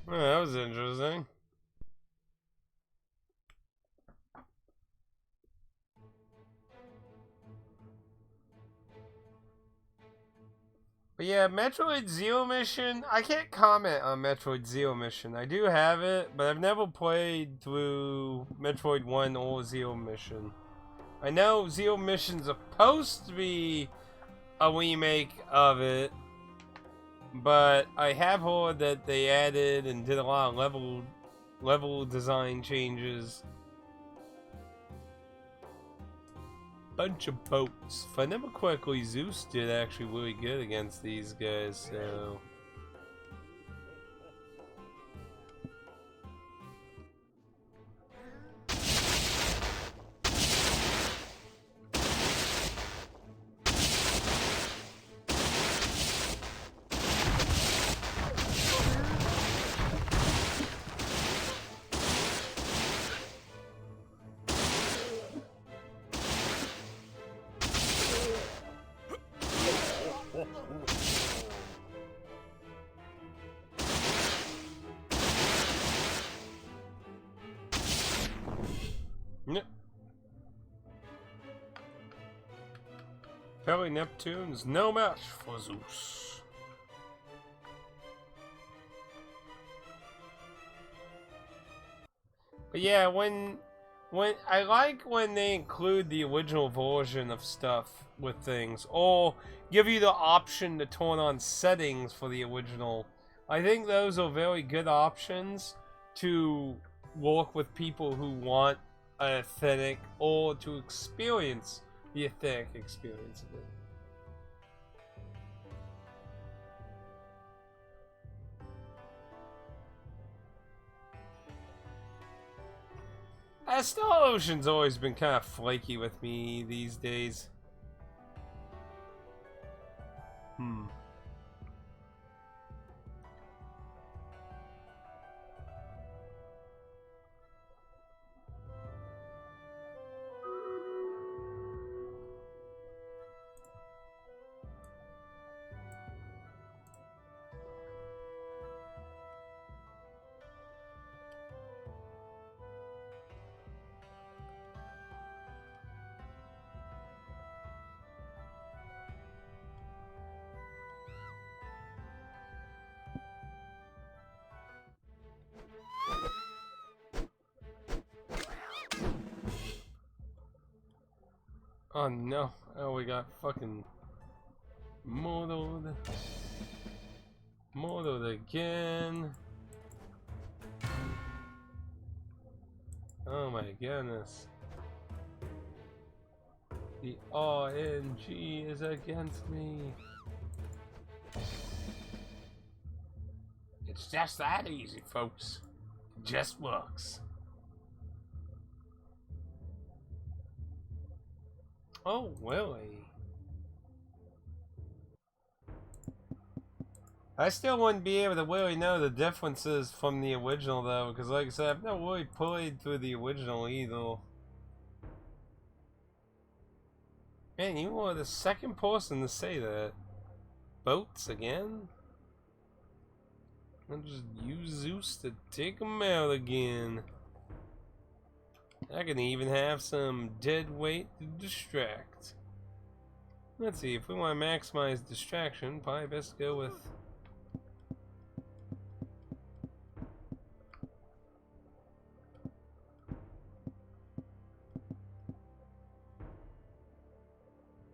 Oh, that was interesting. But yeah, Metroid Zero Mission, I can't comment on Metroid Zero Mission. I do have it, but I've never played through Metroid 1 or Zero Mission. I know Zero Mission's supposed to be a remake of it, but I have heard that they added and did a lot of level design changes. Bunch of boats. If I remember correctly, Zeus did actually really good against these guys, so... Apparently Neptune's no match for Zeus. But yeah, when I like when they include the original version of stuff with things, or give you the option to turn on settings for the original. I think those are very good options to work with people who want an authentic, or to experience the authentic experience of it. Star Ocean's always been kind of flaky with me these days. Oh no. Oh, we got fucking modeled. Modeled again. Oh my goodness. The RNG is against me. It's just that easy, folks. It just works. Oh, really? I still wouldn't be able to really know the differences from the original, though, because like I said, I've never really played through the original either. Man, you were the second person to say that. Boats again? I'll just use Zeus to take them out again. I can even have some dead weight to distract. Let's see, if we want to maximize distraction, probably best go with...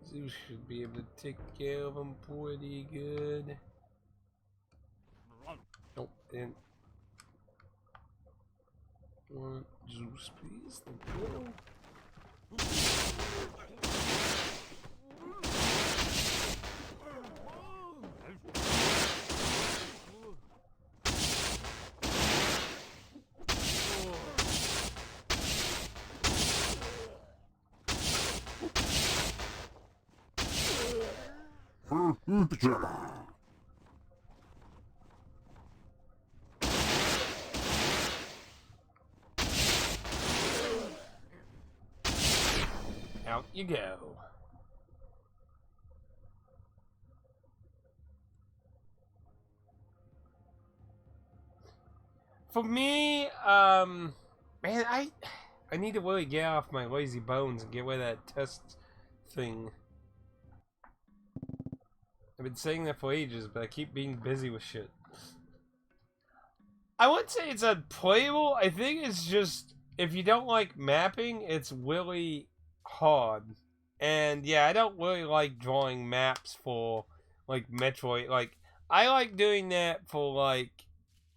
Zeus should be able to take care of them pretty good. Nope, didn't. Want Zeus, please? Thank you. Out you go. For me, man, I need to really get off my lazy bones and get rid of that test thing. I've been saying that for ages, but I keep being busy with shit. I wouldn't say it's unplayable. I think it's just, if you don't like mapping, it's really hard. And yeah, I don't really like drawing maps for, like, Metroid. Like, I like doing that for, like,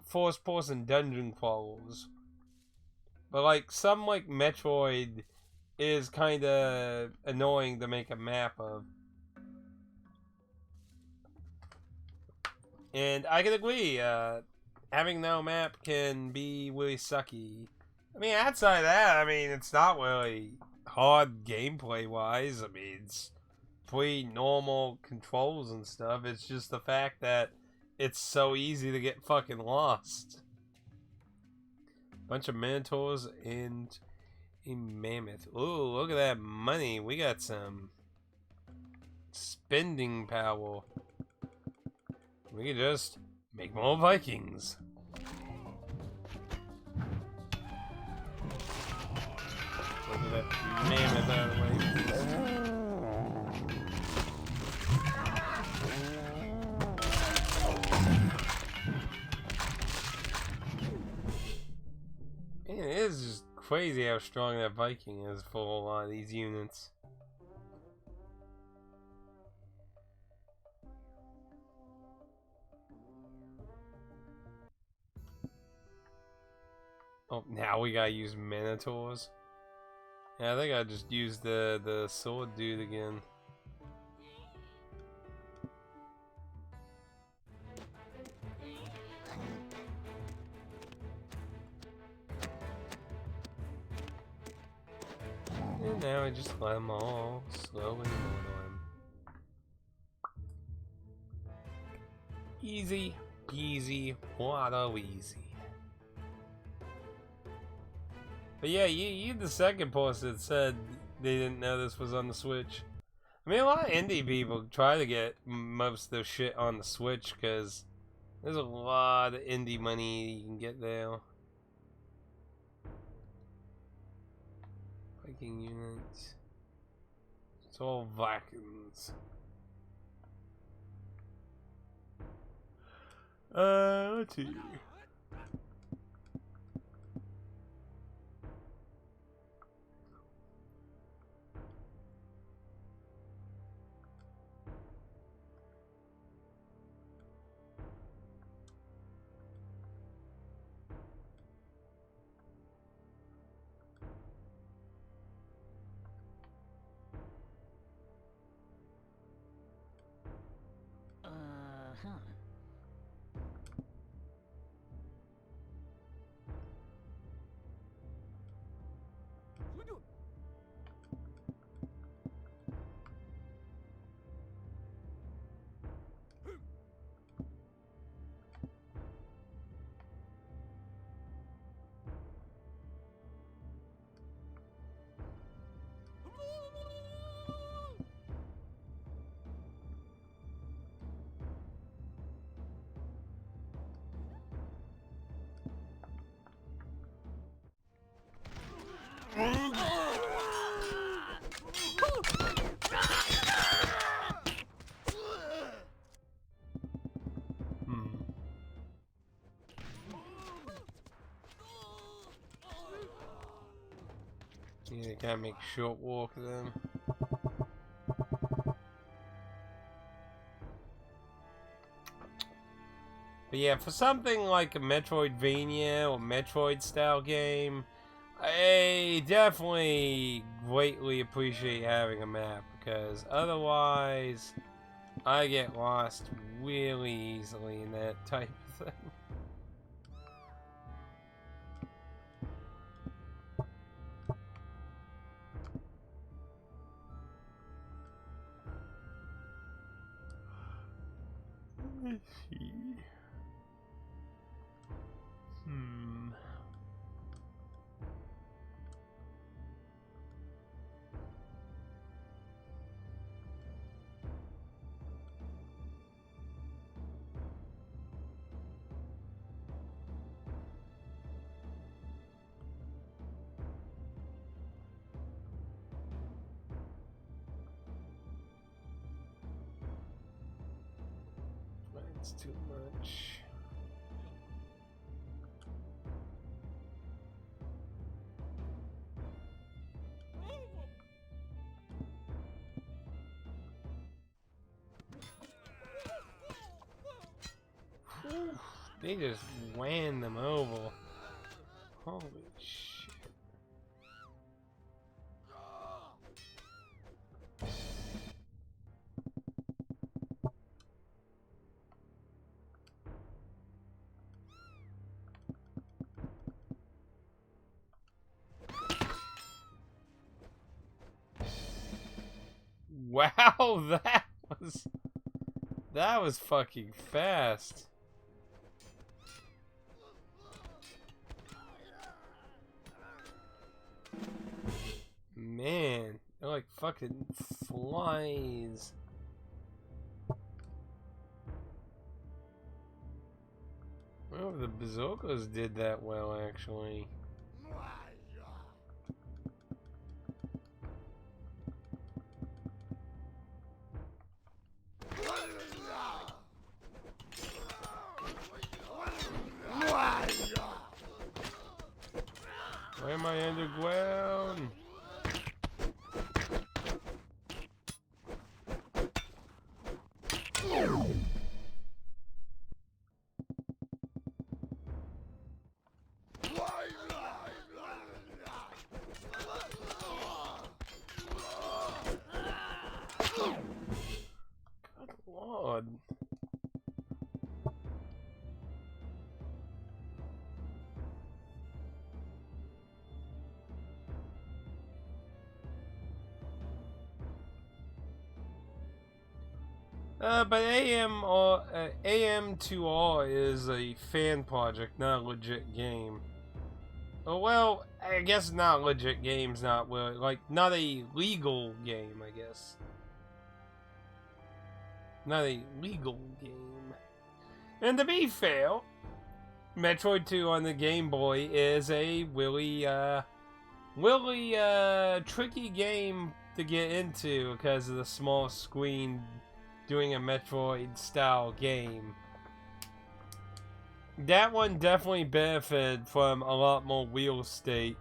first-person dungeon crawlers. But, like, some, like, Metroid is kind of annoying to make a map of. And I can agree, having no map can be really sucky. I mean, outside of that, I mean, it's not really hard gameplay-wise. I mean, it's pretty normal controls and stuff. It's just the fact that it's so easy to get fucking lost. Bunch of Minotaurs and a Mammoth. Ooh, look at that money. We got some spending power. We can just make more Vikings. Look at that Mammoth out of the way. Man, it is just crazy how strong that Viking is for a lot of these units. Oh, now we gotta use Minotaurs. Yeah, I think I just used the sword dude again. And now I just let them all slowly mortar him. Easy peasy, water easy. But yeah, you the second person that said they didn't know this was on the Switch. I mean, a lot of indie people try to get most of their shit on the Switch because there's a lot of indie money you can get there. Viking units. It's all Vikings. Let's see. Yeah, you gotta make short walk then. But yeah, for something like a Metroidvania or Metroid style game, I definitely greatly appreciate having a map, because otherwise I get lost really easily in that type of thing. Let's see. That's too much. Whew, they just ran them over. Holy shit. Wow, that was fucking fast. Man, they're like fucking flies. Well, the bazookas did that well, actually. Why am I underground? Good lord. But AM2R is a fan project, not a legit game. Oh, well, I guess not legit games, not really, like, not a legal game, I guess. Not a legal game. And to be fair, Metroid 2 on the Game Boy is a really tricky game to get into because of the small screen doing a Metroid style game. That one definitely benefited from a lot more real estate.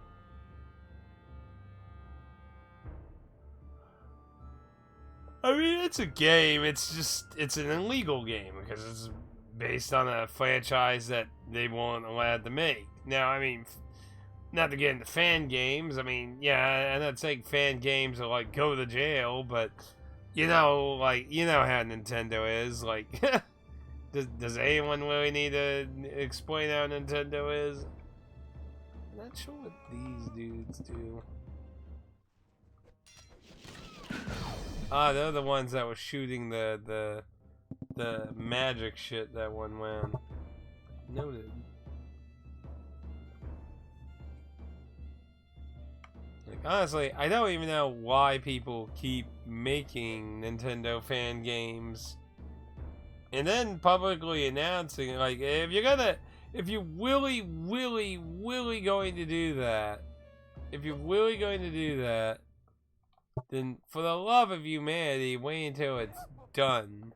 I mean, it's a game, it's an illegal game because it's based on a franchise that they weren't allowed to make. Now, I mean, not to get into fan games, I mean, yeah, I'm not saying fan games are like go to jail, but you know, like, you know how Nintendo is, like, does anyone really need to explain how Nintendo is? I'm not sure what these dudes do. Ah, they're the ones that were shooting the magic shit that one round. Noted. Like, honestly, I don't even know why people keep making Nintendo fan games and then publicly announcing, like, if you're really going to do that, then for the love of humanity, wait until it's done.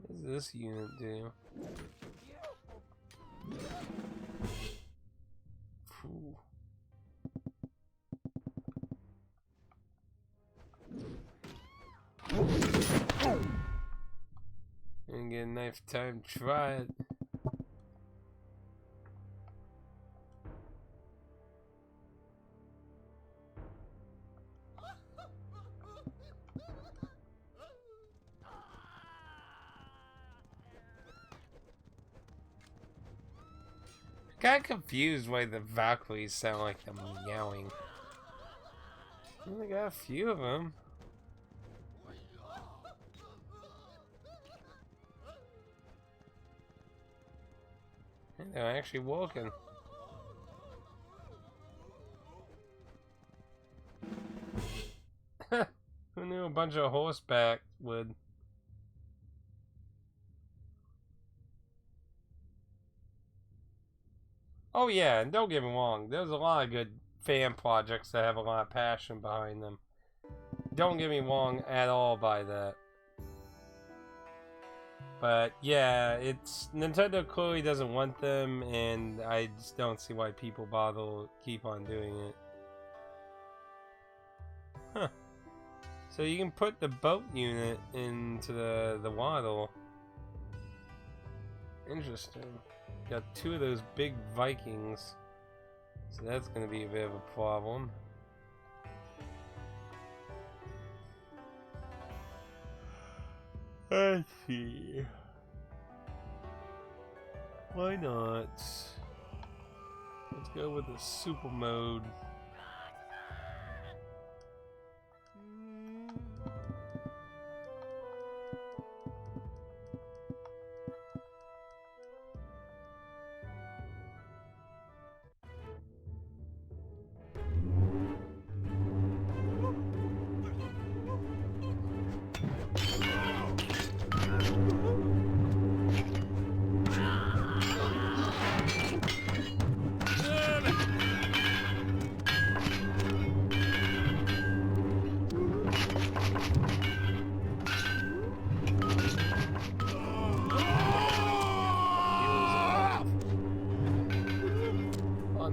What does this unit do? Phew. get a knife time to try it. Got confused why the Valkyries sound like them meowing. Only got a few of them. And they're actually walking. Who knew a bunch of horseback would? Oh yeah, and don't get me wrong, there's a lot of good fan projects that have a lot of passion behind them. Don't get me wrong at all by that. But yeah, it's Nintendo clearly doesn't want them, and I just don't see why people bother keep on doing it. Huh. So you can put the boat unit into the waddle. Interesting. Got two of those big Vikings. So that's going to be a bit of a problem. Let's see. Why not? Let's go with the super mode.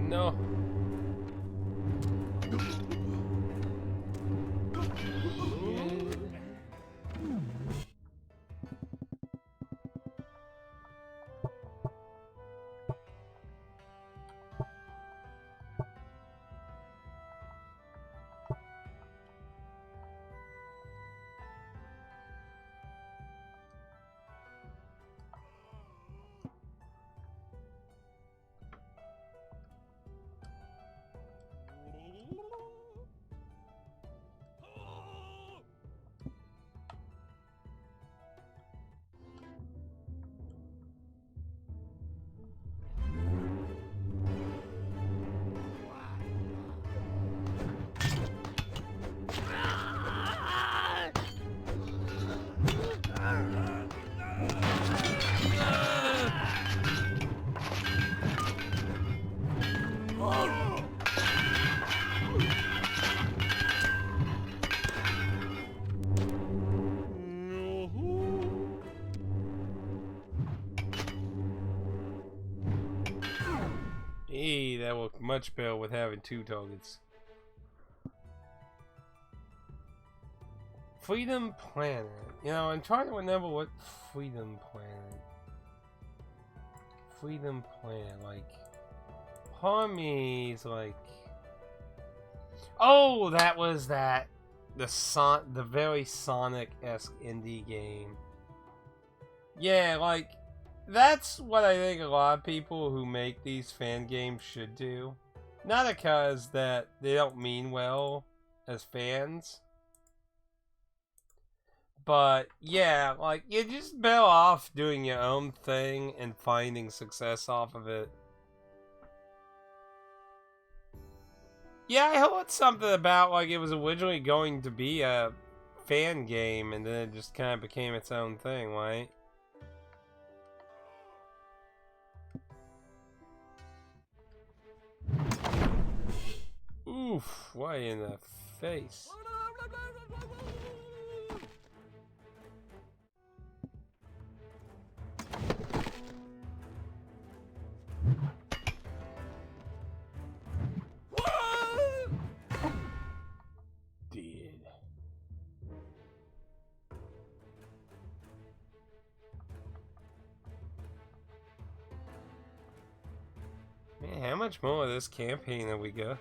No. Hey, that worked much better with having two targets. Freedom Planet. You know, I'm trying to remember what Freedom Planet. Freedom Planet, like Harmy's like. Oh, that was that the very Sonic-esque indie game. Yeah, like that's what I think a lot of people who make these fan games should do. Not because that they don't mean well as fans. But yeah, like you're just better off doing your own thing and finding success off of it. Yeah, I heard something about like it was originally going to be a fan game and then it just kind of became its own thing, right? Oof, why in the face? Hey, how much more of this campaign have we got?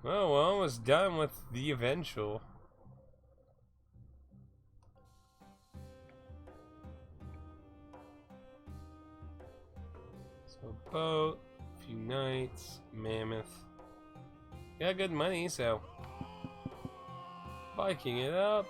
Well, we're almost done with the eventual. So, boat, a few nights, mammoth. Got good money, so biking it up.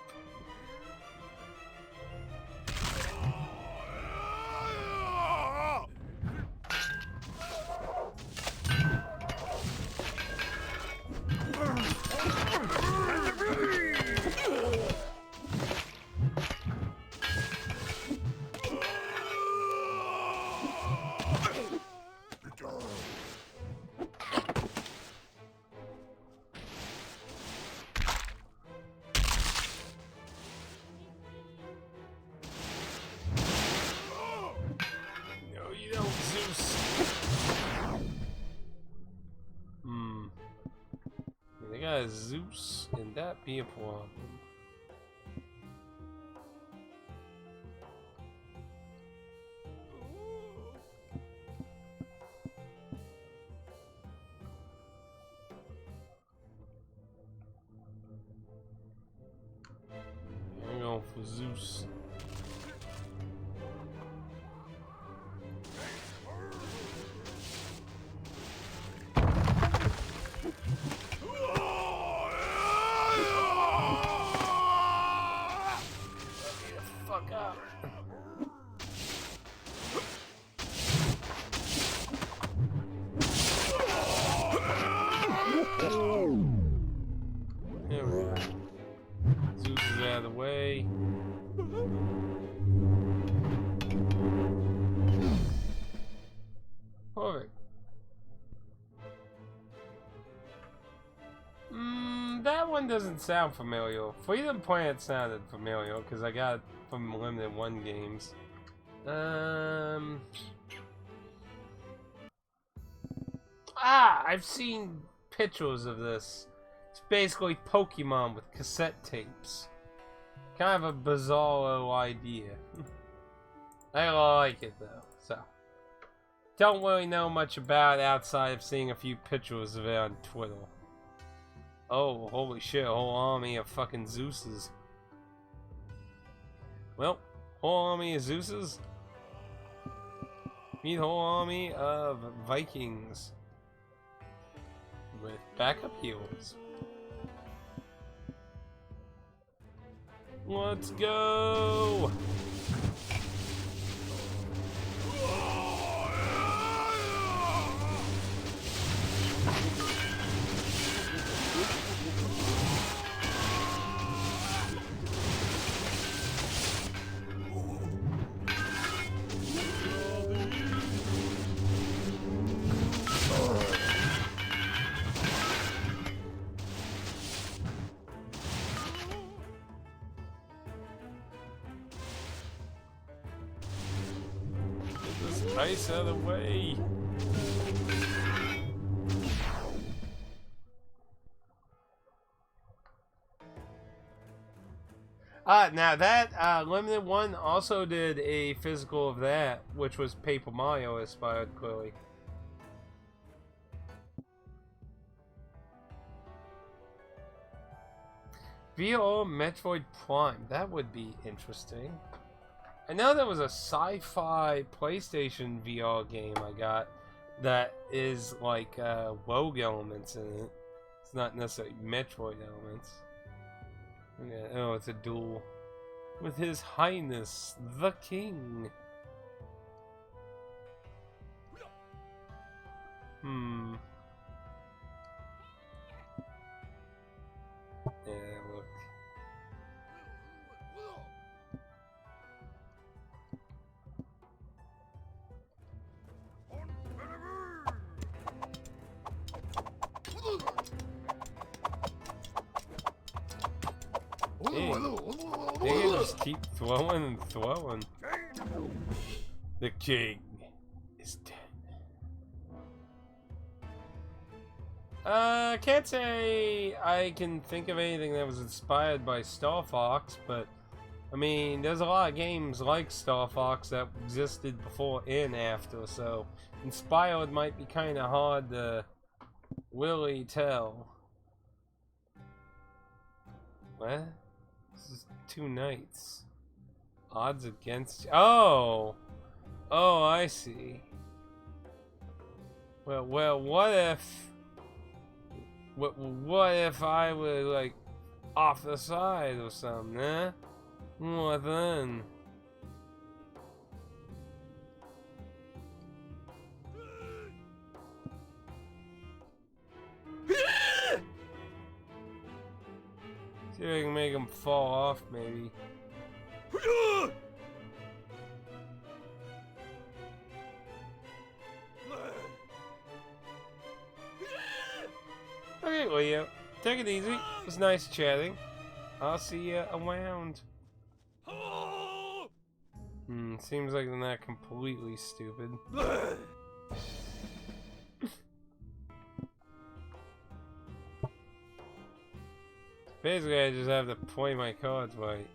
They got a Zeus, and that be a problem. I'm going for Zeus. There we go. Zeus is out of the way. Perfect. That one doesn't sound familiar. Freedom Planet sounded familiar because I got it from Limited 1 games. I've seen pictures of this. It's basically Pokemon with cassette tapes. Kind of a bizarro idea. I like it though, so. Don't really know much about it outside of seeing a few pictures of it on Twitter. Oh, holy shit, a whole army of fucking Zeuses. Well, whole army of Zeuses. Meet whole army of Vikings. With backup healers. Let's go! Ice out of the way. Now that Limited 1 also did a physical of that, which was Paper Mario inspired, clearly. VR Metroid Prime, that would be interesting. I know there was a sci-fi PlayStation VR game I got that is like Rogue elements in it. It's not necessarily Metroid elements. Okay. Oh, it's a duel with His Highness the King. Yeah, look. They can just keep throwing and throwing. The king is dead. Can't say I can think of anything that was inspired by Star Fox, but I mean, there's a lot of games like Star Fox that existed before and after, so Inspired might be kind of hard to really tell. What? This is 2 nights. Odds against you. Oh! Oh, I see. Well, what if I were, like, off the side or something, huh? What then? See if I can make him fall off, maybe. Okay, Leo. Take it easy. It was nice chatting. I'll see you around. Seems like they're not completely stupid. Basically, I just have to play my cards right.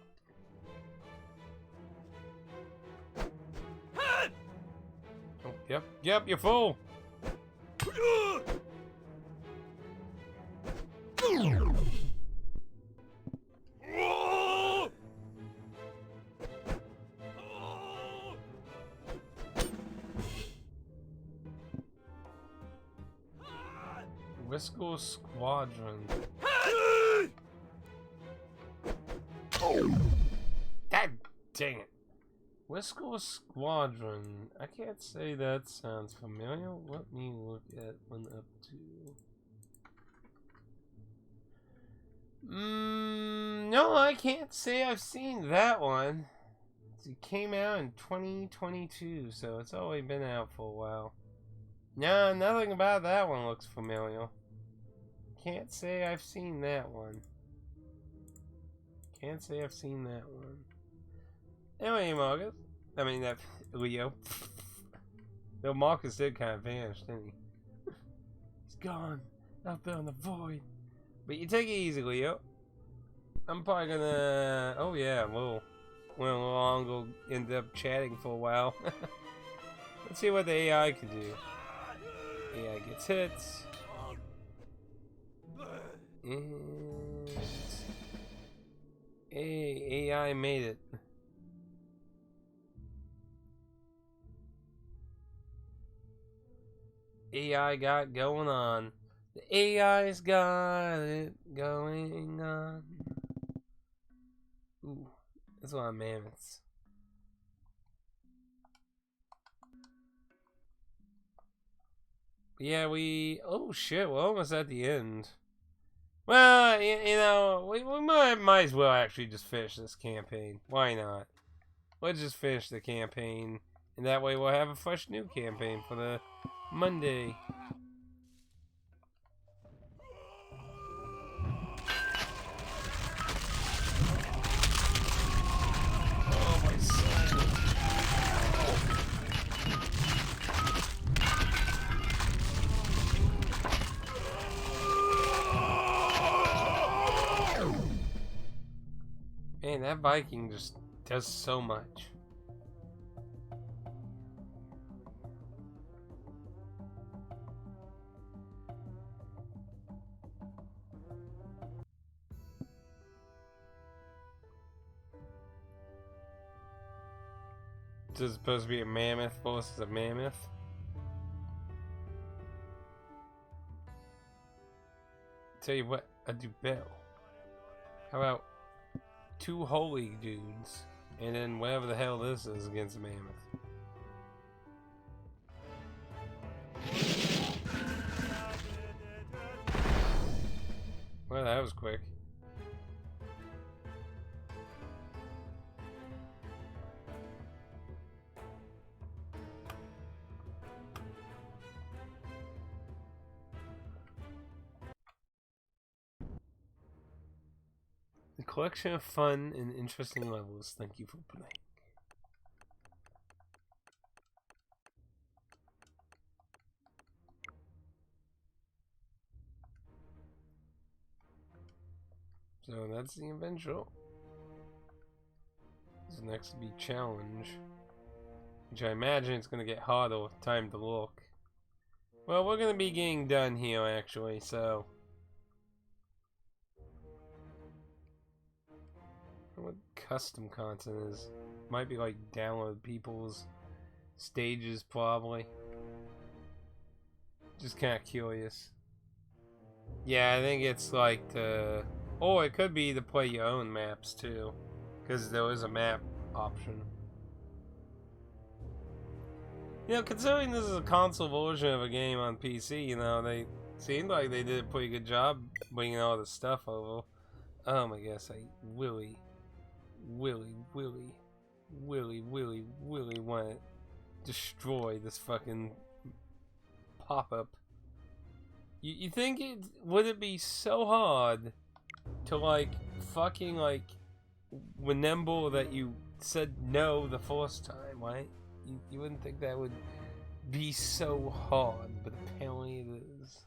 Oh, yep, you're full! Wisco Squadron. God dang it. Wisco Squadron. I can't say that sounds familiar. Let me look at one up to. No, I can't say I've seen that one. It came out in 2022, so it's already been out for a while. No, nothing about that one looks familiar. Can't say I've seen that one. Can't say I've seen that one. Anyway, Marcus. I mean, that Leo. Though Marcus did kind of vanish, didn't he? He's gone. Out there in the void. But you take it easy, Leo. I'm probably gonna... Oh, yeah, we'll go end up chatting for a while. Let's see what the AI can do. AI gets hits. And... Hey, AI made it. AI got going on. The AI's got it going on. Ooh, that's a lot of mammoths. But yeah, oh shit, we're almost at the end. Well, you know, we might as well actually just finish this campaign. Why not? Let's just finish the campaign, and that way we'll have a fresh new campaign for the Monday. Oh, my son. Man, that Viking just does so much. This is supposed to be a mammoth versus a mammoth. Tell you what, I do better. How about 2 holy dudes, and then whatever the hell this is against a mammoth. Well, that was quick. A collection of fun and interesting levels. Thank you for playing. So that's the eventual. the next to be challenge. Which I imagine it's going to get harder with time to look. Well, we're going to be getting done here, actually, so... What custom content is? Might be like download people's stages, probably. Just kind of curious. Yeah, I think it's like the... Oh, it could be to play your own maps, too. Because there is a map option. You know, considering this is a console version of a game on PC, you know, they seemed like they did a pretty good job bringing all the stuff over. I guess I really want to destroy this fucking pop-up. You think would it be so hard to like fucking like remember that you said no the first time, right? You wouldn't think that would be so hard, but apparently it is.